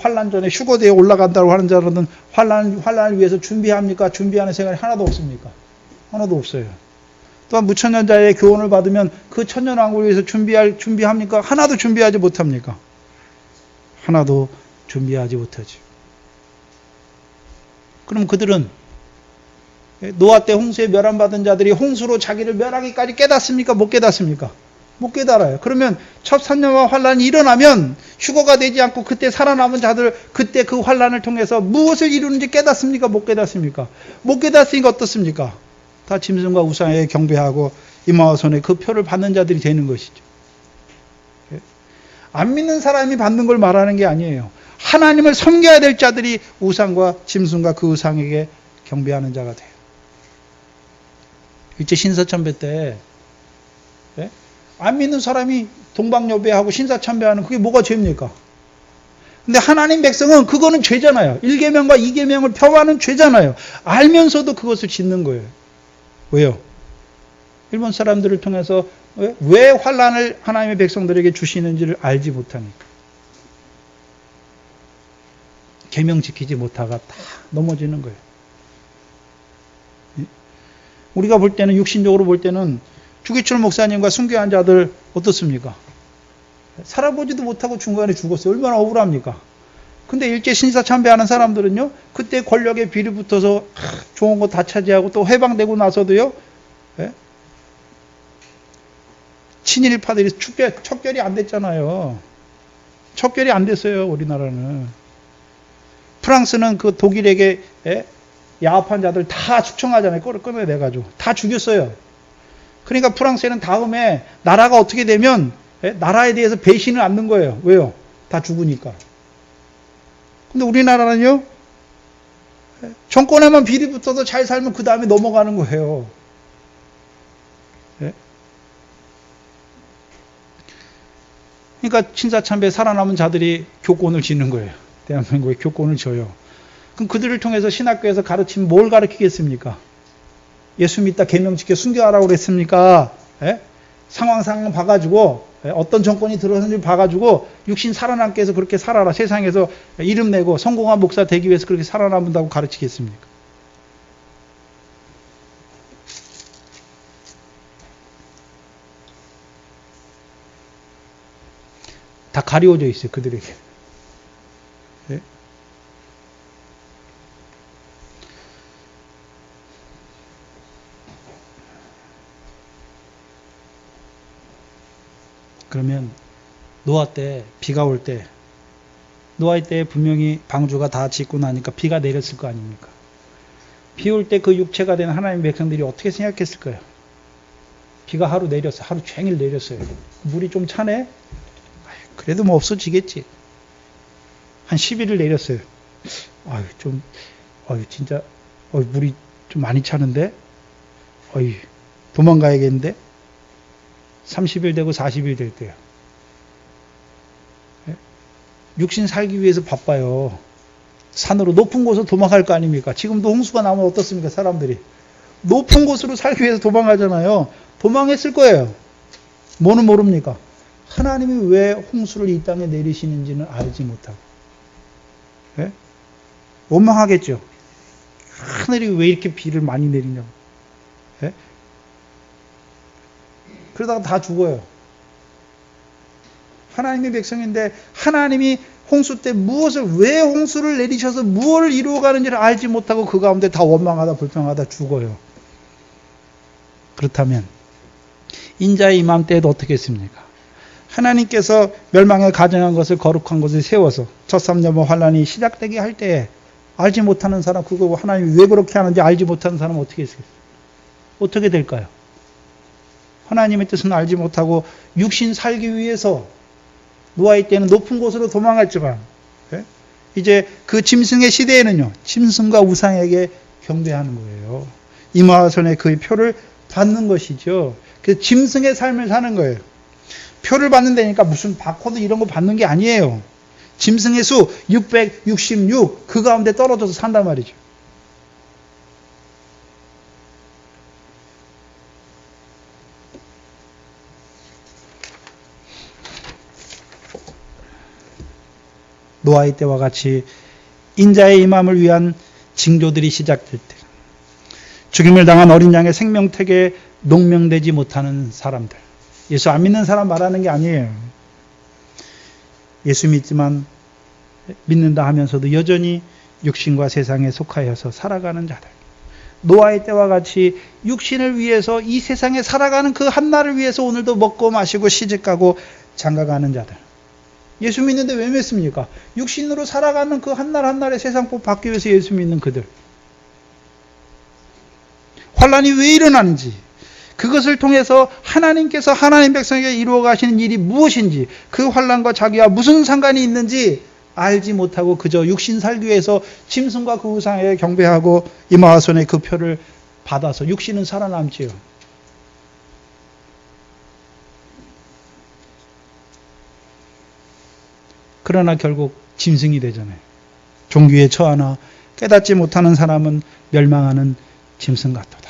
Speaker 1: 환난 전에 휴거대에 올라간다고 하는 자들은 환난을 위해서 준비합니까? 준비하는 생각이 하나도 없습니까? 하나도 없어요. 또한 무천년자의 교훈을 받으면 그 천년왕국을 위해서 준비합니까? 하나도 준비하지 못합니까? 하나도 준비하지 못하죠. 그럼 그들은 노아 때 홍수에 멸함받은 자들이 홍수로 자기를 멸하기까지 깨닫습니까? 못 깨닫습니까? 못 깨달아요. 그러면 첫 3년간 환란이 일어나면 휴거가 되지 않고 그때 살아남은 자들 그때 그 환란을 통해서 무엇을 이루는지 깨닫습니까? 못 깨닫습니까? 못 깨닫으니까 어떻습니까? 다 짐승과 우상에게 경배하고 이마와 손에 그 표를 받는 자들이 되는 것이죠. 안 믿는 사람이 받는 걸 말하는 게 아니에요. 하나님을 섬겨야 될 자들이 우상과 짐승과 그 우상에게 경배하는 자가 돼요. 일제 신사참배 때 안 믿는 사람이 동방여배하고 신사참배하는 그게 뭐가 죄입니까? 근데 하나님 백성은 그거는 죄잖아요. 1계명과 2계명을 폄하하는 죄잖아요. 알면서도 그것을 짓는 거예요. 왜요? 일본 사람들을 통해서 왜 환란을 하나님의 백성들에게 주시는지를 알지 못하니까. 계명 지키지 못하가 다 넘어지는 거예요. 우리가 볼 때는 육신적으로 볼 때는 주기철 목사님과 순교한 자들 어떻습니까? 살아보지도 못하고 중간에 죽었어요. 얼마나 억울합니까? 근데 일제 신사참배하는 사람들은요, 그때 권력에 비리 붙어서 좋은 거 다 차지하고 또 해방되고 나서도요, 친일파들이 척결이 안 됐잖아요. 척결이 안 됐어요, 우리나라는. 프랑스는 그 독일에게 야합한 자들 다 숙청하잖아요. 끌어내가지고. 다 죽였어요. 그러니까 프랑스에는 다음에 나라가 어떻게 되면 나라에 대해서 배신을 않는 거예요. 왜요? 다 죽으니까. 근데 우리나라는요, 정권에만 비리 붙어서 잘 살면 그 다음에 넘어가는 거예요. 그러니까 친사참배 살아남은 자들이 교권을 짓는 거예요. 대한민국에 교권을 줘요. 그럼 그들을 통해서 신학교에서 가르치면 뭘 가르치겠습니까? 예수 믿다 계명 지켜 순교하라고 그랬습니까? 상황 봐가지고 어떤 정권이 들어서는지 봐가지고 육신 살아남게 해서 그렇게 살아라. 세상에서 이름 내고 성공한 목사 되기 위해서 그렇게 살아남는다고 가르치겠습니까? 다 가리워져 있어요. 그들에게. 그러면 노아 때 비가 올 때 노아의 때 분명히 방주가 다 짓고 나니까 비가 내렸을 거 아닙니까? 비 올 때 그 육체가 된 하나님의 백성들이 어떻게 생각했을 거예요? 비가 하루 내렸어요. 하루 종일 내렸어요. 물이 좀 차네? 그래도 뭐 없어지겠지. 한 10일을 내렸어요. 진짜 물이 좀 많이 차는데? 도망가야겠는데? 30일 되고 40일 될 때요. 육신 살기 위해서 바빠요. 산으로 높은 곳으로 도망갈 거 아닙니까? 지금도 홍수가 나면 어떻습니까? 사람들이. 높은 곳으로 살기 위해서 도망가잖아요. 도망했을 거예요. 뭐는 모릅니까? 하나님이 왜 홍수를 이 땅에 내리시는지는 알지 못하고. 원망하겠죠. 하늘이 왜 이렇게 비를 많이 내리냐고. 그러다가 다 죽어요. 하나님의 백성인데 하나님이 홍수 때 왜 홍수를 내리셔서 무엇을 이루어가는지를 알지 못하고 그 가운데 다 원망하다 불평하다 죽어요. 그렇다면 인자의 이맘때에도 어떻게 했습니까? 하나님께서 멸망에 가정한 것을 거룩한 것을 세워서 첫3년 환란이 시작되게 할 때에 알지 못하는 사람, 그거 하나님이 왜 그렇게 하는지 알지 못하는 사람은 어떻게 했어요? 어떻게 될까요? 하나님의 뜻은 알지 못하고 육신 살기 위해서 노아의 때는 높은 곳으로 도망갔지만 이제 그 짐승의 시대에는요, 짐승과 우상에게 경배하는 거예요. 이마선의 그의 표를 받는 것이죠. 그 짐승의 삶을 사는 거예요. 표를 받는다니까 무슨 바코드 이런 거 받는 게 아니에요. 짐승의 수 666, 그 가운데 떨어져서 산단 말이죠. 노아의 때와 같이 인자의 임함을 위한 징조들이 시작될 때, 죽임을 당한 어린 양의 생명택에 농명되지 못하는 사람들, 예수 안 믿는 사람 말하는 게 아니에요. 예수 믿지만 믿는다 하면서도 여전히 육신과 세상에 속하여서 살아가는 자들, 노아의 때와 같이 육신을 위해서 이 세상에 살아가는 그 한날을 위해서 오늘도 먹고 마시고 시집가고 장가가는 자들, 예수 믿는데 왜 믿습니까? 육신으로 살아가는 그 한날 한날의 세상법 받기 위해서 예수 믿는 그들, 환란이 왜 일어나는지, 그것을 통해서 하나님께서 하나님 백성에게 이루어 가시는 일이 무엇인지, 그 환란과 자기와 무슨 상관이 있는지 알지 못하고 그저 육신 살기 위해서 짐승과 그 우상에 경배하고 이마와 손에 그 표를 받아서 육신은 살아남지요. 그러나 결국 짐승이 되잖아요. 종기에 처하나 깨닫지 못하는 사람은 멸망하는 짐승 같도다.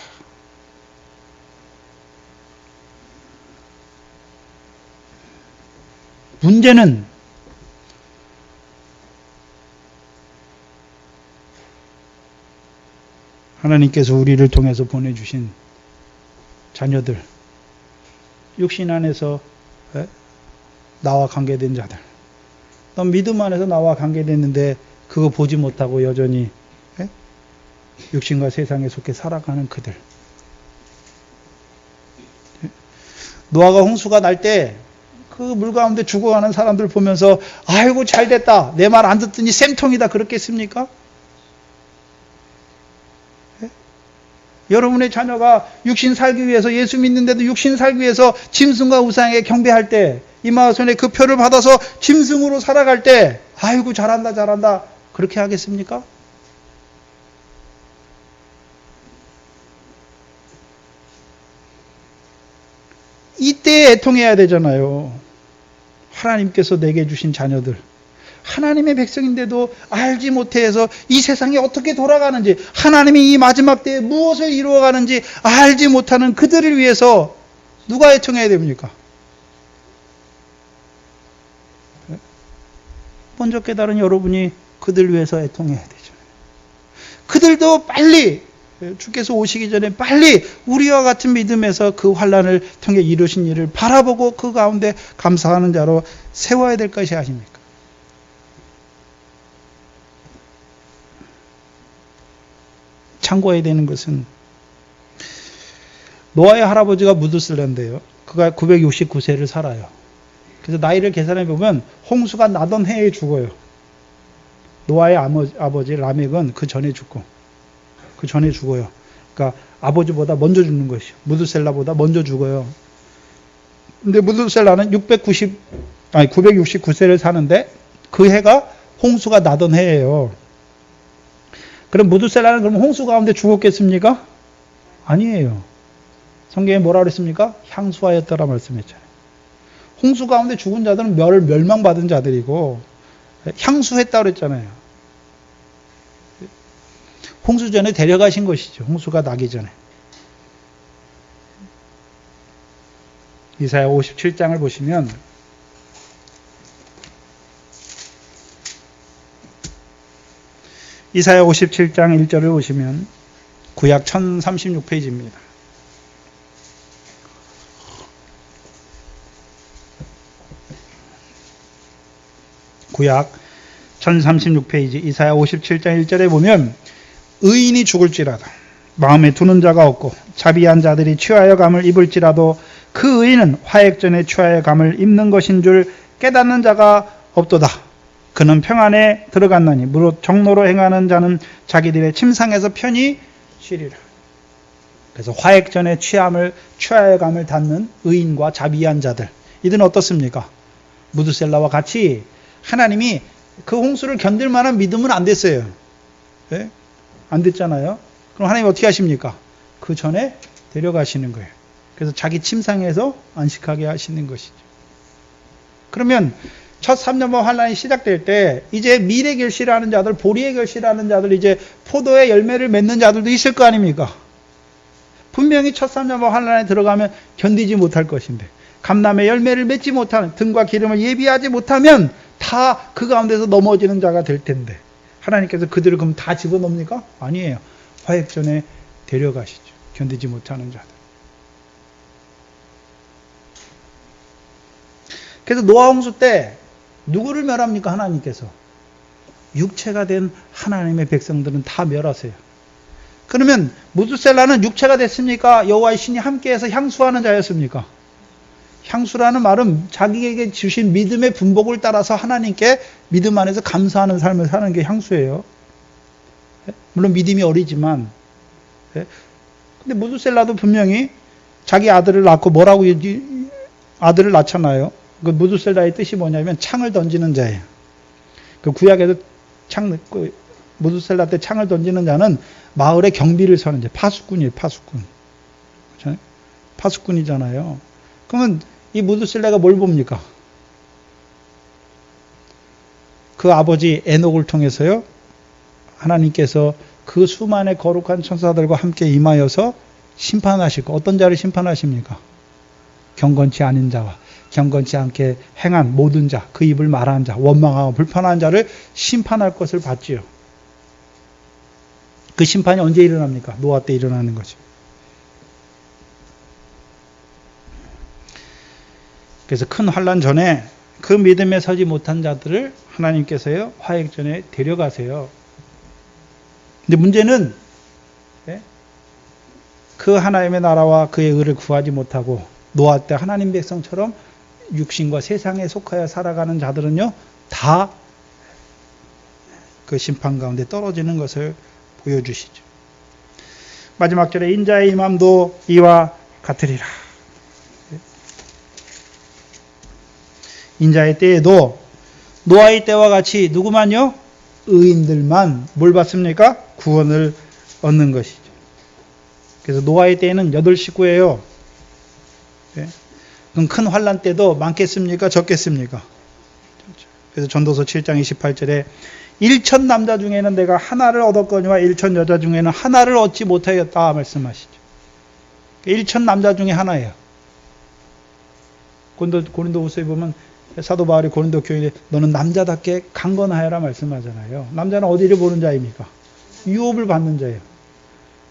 Speaker 1: 문제는 하나님께서 우리를 통해서 보내주신 자녀들, 육신 안에서 나와 관계된 자들, 또 믿음 안에서 나와 관계됐는데 그거 보지 못하고 여전히 육신과 세상에 속해 살아가는 그들. 노아가 홍수가 날 때 그 물 가운데 죽어가는 사람들 보면서 아이고 잘됐다, 내 말 안 듣더니 쌤통이다 그렇겠습니까? 여러분의 자녀가 육신 살기 위해서, 예수 믿는데도 육신 살기 위해서 짐승과 우상에 경배할 때 이마손에 그 표를 받아서 짐승으로 살아갈 때 아이고 잘한다 잘한다 그렇게 하겠습니까? 이때 애통해야 되잖아요. 하나님께서 내게 주신 자녀들, 하나님의 백성인데도 알지 못해서 이 세상이 어떻게 돌아가는지, 하나님이 이 마지막 때에 무엇을 이루어가는지 알지 못하는 그들을 위해서 누가 애통해야 됩니까? 먼저 깨달은 여러분이 그들 위해서 애통해야 되죠. 그들도 빨리 주께서 오시기 전에 빨리 우리와 같은 믿음에서 그 환난을 통해 이루신 일을 바라보고 그 가운데 감사하는 자로 세워야 될 것이 아닙니까? 참고해야 되는 것은 노아의 할아버지가 무드슬라인데요. 그가 969세를 살아요. 그래서 나이를 계산해 보면 홍수가 나던 해에 죽어요. 노아의 아버지 라멕은 그 전에 죽고 그 전에 죽어요. 그러니까 아버지보다 먼저 죽는 것이요. 무드셀라보다 먼저 죽어요. 근데 무드셀라는 969세를 사는데 그 해가 홍수가 나던 해예요. 그럼 무드셀라는 그럼 홍수 가운데 죽었겠습니까? 아니에요. 성경에 뭐라 그랬습니까? 향수하였더라 말씀했잖아요. 홍수 가운데 죽은 자들은 멸망받은 자들이고 향수했다 그랬잖아요. 홍수 전에 데려가신 것이죠. 홍수가 나기 전에. 이사야 57장을 보시면 이사야 57장 1절을 보시면 구약 1036페이지입니다. 구약 1036페이지 이사야 57장 1절에 보면 의인이 죽을지라도 마음에 두는 자가 없고 자비한 자들이 취하여 감을 입을지라도 그 의인은 화액전에 취하여 감을 입는 것인 줄 깨닫는 자가 없도다. 그는 평안에 들어갔나니 무릇 정로로 행하는 자는 자기들의 침상에서 편히 쉬리라. 그래서 화액전에 취하여 감을 닫는 의인과 자비한 자들, 이들은 어떻습니까? 무드셀라와 같이 하나님이 그 홍수를 견딜 만한 믿음은 안 됐어요. 네? 안 됐잖아요. 그럼 하나님 어떻게 하십니까? 그 전에 데려가시는 거예요. 그래서 자기 침상에서 안식하게 하시는 것이죠. 그러면 첫 3년번 환란이 시작될 때 이제 밀의 결실하는 자들, 보리의 결실하는 자들, 이제 포도의 열매를 맺는 자들도 있을 거 아닙니까? 분명히 첫 3년번 환란에 들어가면 견디지 못할 것인데 감람의 열매를 맺지 못하는, 등과 기름을 예비하지 못하면 다 그 가운데서 넘어지는 자가 될 텐데 하나님께서 그들을 그럼 다 집어넣습니까? 아니에요. 화액전에 데려가시죠. 견디지 못하는 자들. 그래서 노아 홍수 때 누구를 멸합니까? 하나님께서. 육체가 된 하나님의 백성들은 다 멸하세요. 그러면 무드셀라는 육체가 됐습니까? 여호와의 신이 함께해서 향수하는 자였습니까? 향수라는 말은 자기에게 주신 믿음의 분복을 따라서 하나님께 믿음 안에서 감사하는 삶을 사는 게 향수예요. 물론 믿음이 어리지만. 근데 무드셀라도 분명히 자기 아들을 낳고 뭐라고 아들을 낳잖아요. 그 무드셀라의 뜻이 뭐냐면 창을 던지는 자예요. 그 구약에서 무드셀라 때 창을 던지는 자는 마을의 경비를 서는 자, 파수꾼이에요. 파수꾼. 그렇죠? 파수꾼이잖아요. 그러면 이 무드셀라가 뭘 봅니까? 그 아버지 에녹을 통해서요. 하나님께서 그 수많은 거룩한 천사들과 함께 임하여서 심판하실 거. 어떤 자를 심판하십니까? 경건치 않은 자와 경건치 않게 행한 모든 자, 그 입을 말하는 자, 원망하고 불편한 자를 심판할 것을 봤지요. 그 심판이 언제 일어납니까? 노아 때 일어나는 거죠. 그래서 큰 환난 전에 그 믿음에 서지 못한 자들을 하나님께서요 화액전에 데려가세요. 근데 문제는 그 하나님의 나라와 그의 의를 구하지 못하고 노아 때 하나님 백성처럼 육신과 세상에 속하여 살아가는 자들은요 다 그 심판 가운데 떨어지는 것을 보여주시죠. 마지막 절에 인자의 임함도 이와 같으리라. 인자의 때에도 노아의 때와 같이 누구만요? 의인들만 뭘 받습니까? 구원을 얻는 것이죠. 그래서 노아의 때에는 8식구예요. 그럼 큰 환란 때도 많겠습니까? 적겠습니까? 그래서 전도서 7장 28절에 1천 남자 중에는 내가 하나를 얻었거니와 1천 여자 중에는 하나를 얻지 못하였다 말씀하시죠. 1천 남자 중에 하나예요. 고린도후서에 보면 사도 바울이 고린도 교인에 너는 남자답게 강건하여라 말씀하잖아요. 남자는 어디를 보는 자입니까? 유업을 받는 자예요.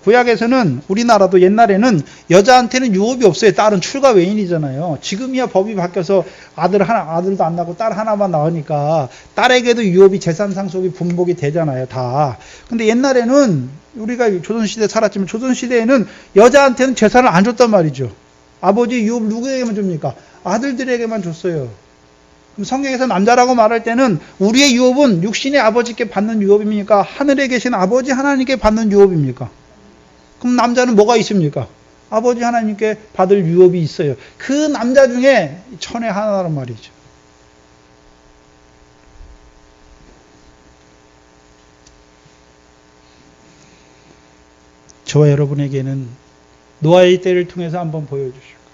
Speaker 1: 구약에서는 우리나라도 옛날에는 여자한테는 유업이 없어요. 딸은 출가 외인이잖아요. 지금이야 법이 바뀌어서 아들도 안 낳고 딸 하나만 낳으니까 딸에게도 유업이 재산 상속이 분복이 되잖아요. 다. 근데 옛날에는 우리가 조선시대 살았지만 조선시대에는 여자한테는 재산을 안 줬단 말이죠. 아버지 유업 누구에게만 줍니까? 아들들에게만 줬어요. 그럼 성경에서 남자라고 말할 때는 우리의 유업은 육신의 아버지께 받는 유업입니까? 하늘에 계신 아버지 하나님께 받는 유업입니까? 그럼 남자는 뭐가 있습니까? 아버지 하나님께 받을 유업이 있어요. 그 남자 중에 천의 하나란 말이죠. 저와 여러분에게는 노아의 때를 통해서 한번 보여주셨고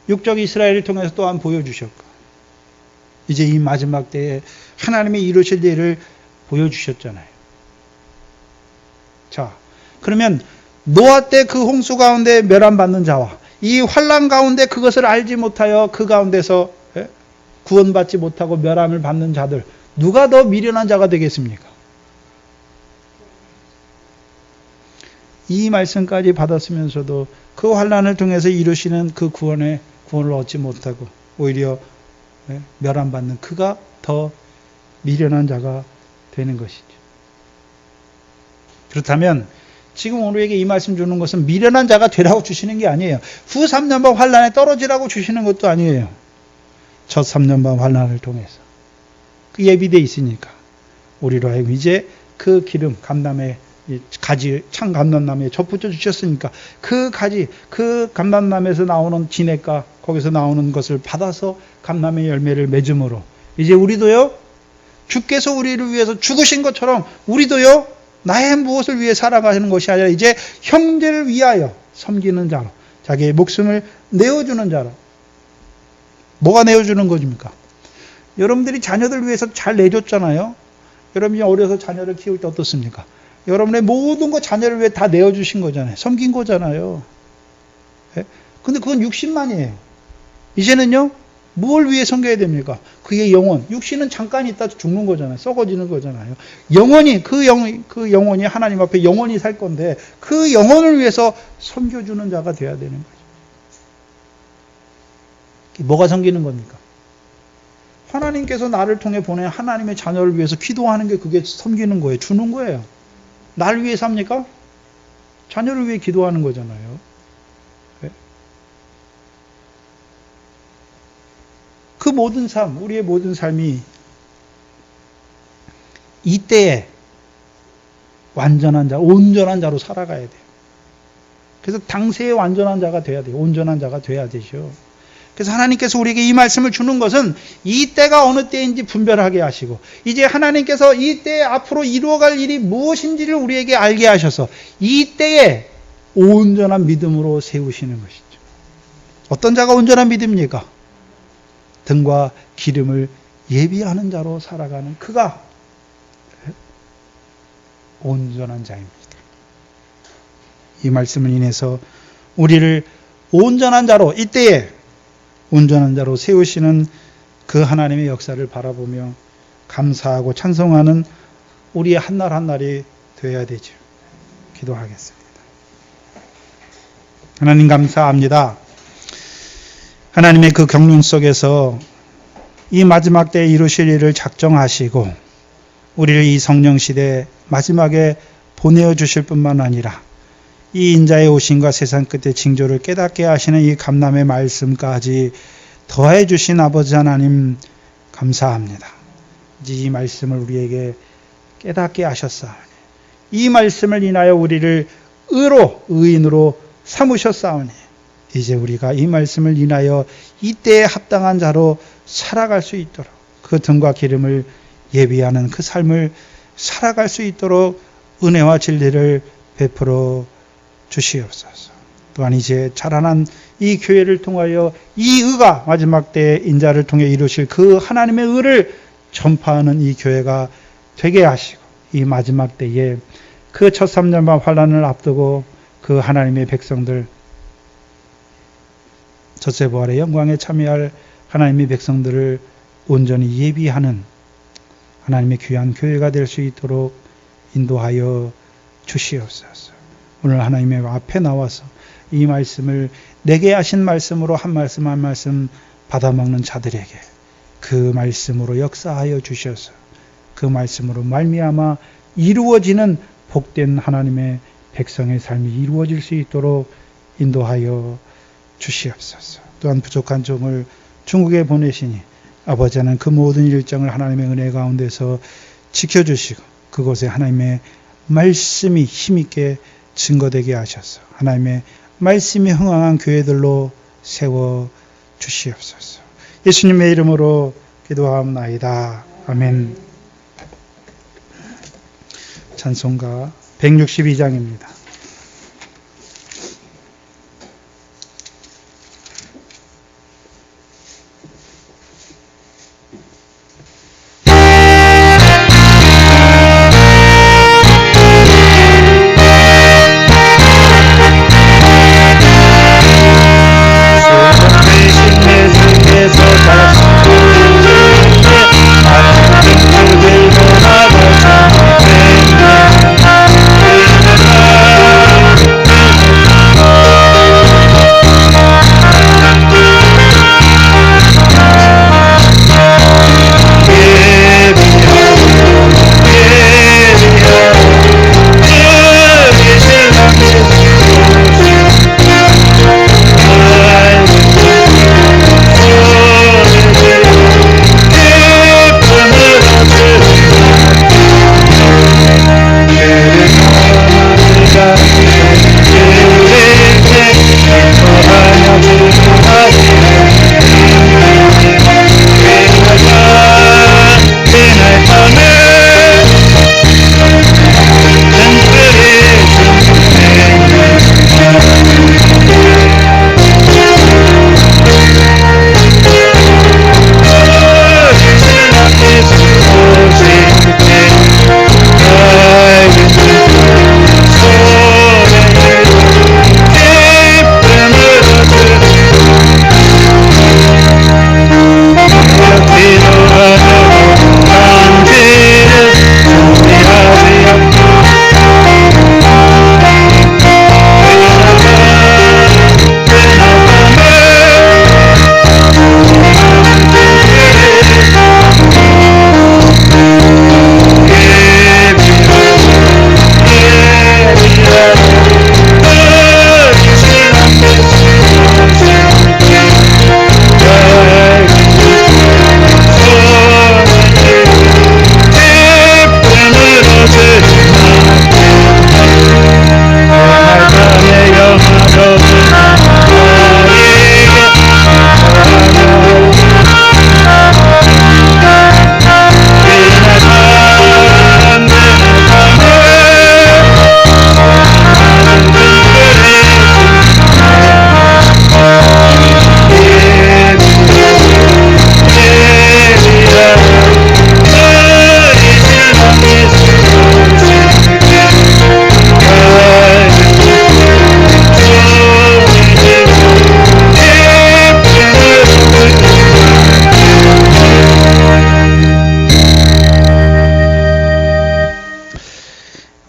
Speaker 1: 육적 이스라엘을 통해서 또한 보여주셨고 이제 이 마지막 때에 하나님의 이루실 일을 보여주셨잖아요. 자, 그러면 노아 때 그 홍수 가운데 멸함받는 자와 이 환란 가운데 그것을 알지 못하여 그 가운데서 구원받지 못하고 멸함을 받는 자들 누가 더 미련한 자가 되겠습니까? 이 말씀까지 받았으면서도 그 환란을 통해서 이루시는 그 구원을 얻지 못하고 오히려 멸함받는 그가 더 미련한 자가 되는 것이죠. 그렇다면 지금 우리에게 이 말씀 주는 것은 미련한 자가 되라고 주시는 게 아니에요. 후 3년반 환란에 떨어지라고 주시는 것도 아니에요. 첫 3년반 환란을 통해서 그 예비되어 있으니까 우리로 하여금 이제 그 기름 감람의 가지 참 감람나무에 접붙여 주셨으니까 그 가지 그 감람나무에서 나오는 진액과 거기서 나오는 것을 받아서 감람의 열매를 맺음으로 이제 우리도요 주께서 우리를 위해서 죽으신 것처럼 우리도요 나의 무엇을 위해 살아가는 것이 아니라 이제 형제를 위하여 섬기는 자로 자기의 목숨을 내어주는 자로 뭐가 내어주는 것입니까? 여러분들이 자녀들 위해서 잘 내줬잖아요. 여러분이 어려서 자녀를 키울 때 어떻습니까? 여러분의 모든 것 자녀를 위해 다 내어주신 거잖아요. 섬긴 거잖아요. 근데 그건 육신만이에요. 이제는요 뭘 위해 섬겨야 됩니까? 그의 영혼. 육신은 잠깐 있다 죽는 거잖아요. 썩어지는 거잖아요. 영혼이 그 영혼이 하나님 앞에 영원히 살 건데 그 영혼을 위해서 섬겨주는 자가 돼야 되는 거죠. 뭐가 섬기는 겁니까? 하나님께서 나를 통해 보낸 하나님의 자녀를 위해서 기도하는 게 그게 섬기는 거예요. 주는 거예요. 나를 위해 삽니까? 자녀를 위해 기도하는 거잖아요. 그 모든 삶, 우리의 모든 삶이 이때에 완전한 자, 온전한 자로 살아가야 돼요. 그래서 당세의 완전한 자가 돼야 돼요. 온전한 자가 돼야 되죠. 그래서 하나님께서 우리에게 이 말씀을 주는 것은 이 때가 어느 때인지 분별하게 하시고 이제 하나님께서 이 때에 앞으로 이루어갈 일이 무엇인지를 우리에게 알게 하셔서 이 때에 온전한 믿음으로 세우시는 것이죠. 어떤 자가 온전한 믿음입니까? 등과 기름을 예비하는 자로 살아가는 그가 온전한 자입니다. 이 말씀을 인해서 우리를 온전한 자로 이때에 온전한 자로 세우시는 그 하나님의 역사를 바라보며 감사하고 찬송하는 우리의 한날 한날이 되어야 되죠. 기도하겠습니다. 하나님 감사합니다. 하나님의 그 경륜 속에서 이 마지막 때에 이루실 일을 작정하시고 우리를 이 성령시대 마지막에 보내어 주실 뿐만 아니라 이 인자의 오심과 세상 끝의 징조를 깨닫게 하시는 이 감람의 말씀까지 더해 주신 아버지 하나님 감사합니다. 이제 이 말씀을 우리에게 깨닫게 하셨사오니 이 말씀을 인하여 우리를 의인으로 삼으셨사오니 이제 우리가 이 말씀을 인하여 이때에 합당한 자로 살아갈 수 있도록 그 등과 기름을 예비하는 그 삶을 살아갈 수 있도록 은혜와 진리를 베풀어 주시옵소서. 또한 이제 자라난 이 교회를 통하여 이 의가 마지막 때 인자를 통해 이루실 그 하나님의 의를 전파하는 이 교회가 되게 하시고 이 마지막 때에 그 첫 3년반 환란을 앞두고 그 하나님의 백성들 첫째 부활의 영광에 참여할 하나님의 백성들을 온전히 예비하는 하나님의 귀한 교회가 될 수 있도록 인도하여 주시옵소서. 오늘 하나님의 앞에 나와서 이 말씀을 내게 하신 말씀으로 한 말씀 한 말씀 받아먹는 자들에게 그 말씀으로 역사하여 주셔서 그 말씀으로 말미암아 이루어지는 복된 하나님의 백성의 삶이 이루어질 수 있도록 인도하여 주시옵소서. 또한 부족한 종을 중국에 보내시니 아버지 하나님 그 모든 일정을 하나님의 은혜 가운데서 지켜주시고 그곳에 하나님의 말씀이 힘있게 증거되게 하셔서 하나님의 말씀이 흥황한 교회들로 세워 주시옵소서. 예수님의 이름으로 기도하옵나이다. 아멘. 찬송가 162장입니다.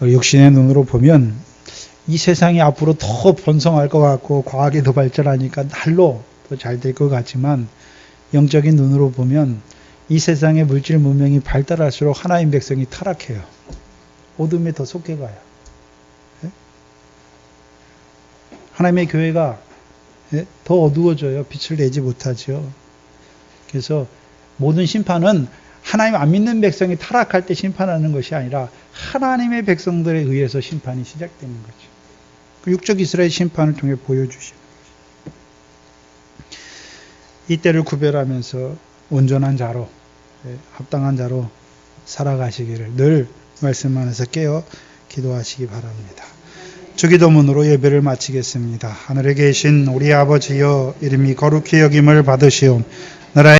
Speaker 1: 육신의 눈으로 보면 이 세상이 앞으로 더 번성할 것 같고 과학이 더 발전하니까 날로 더 잘 될 것 같지만 영적인 눈으로 보면 이 세상의 물질 문명이 발달할수록 하나님 백성이 타락해요. 어둠에 더 속해가요. 하나님의 교회가 더 어두워져요. 빛을 내지 못하죠. 그래서 모든 심판은 하나님 안 믿는 백성이 타락할 때 심판하는 것이 아니라 하나님의 백성들에 의해서 심판이 시작되는 거죠. 그 육적 이스라엘 심판을 통해 보여주시는 거죠. 이때를 구별하면서 온전한 자로, 합당한 자로 살아가시기를 늘 말씀 안에서 깨어 기도하시기 바랍니다. 주기도문으로 예배를 마치겠습니다. 하늘에 계신 우리 아버지여, 이름이 거룩히 여김을 받으시오. 나라의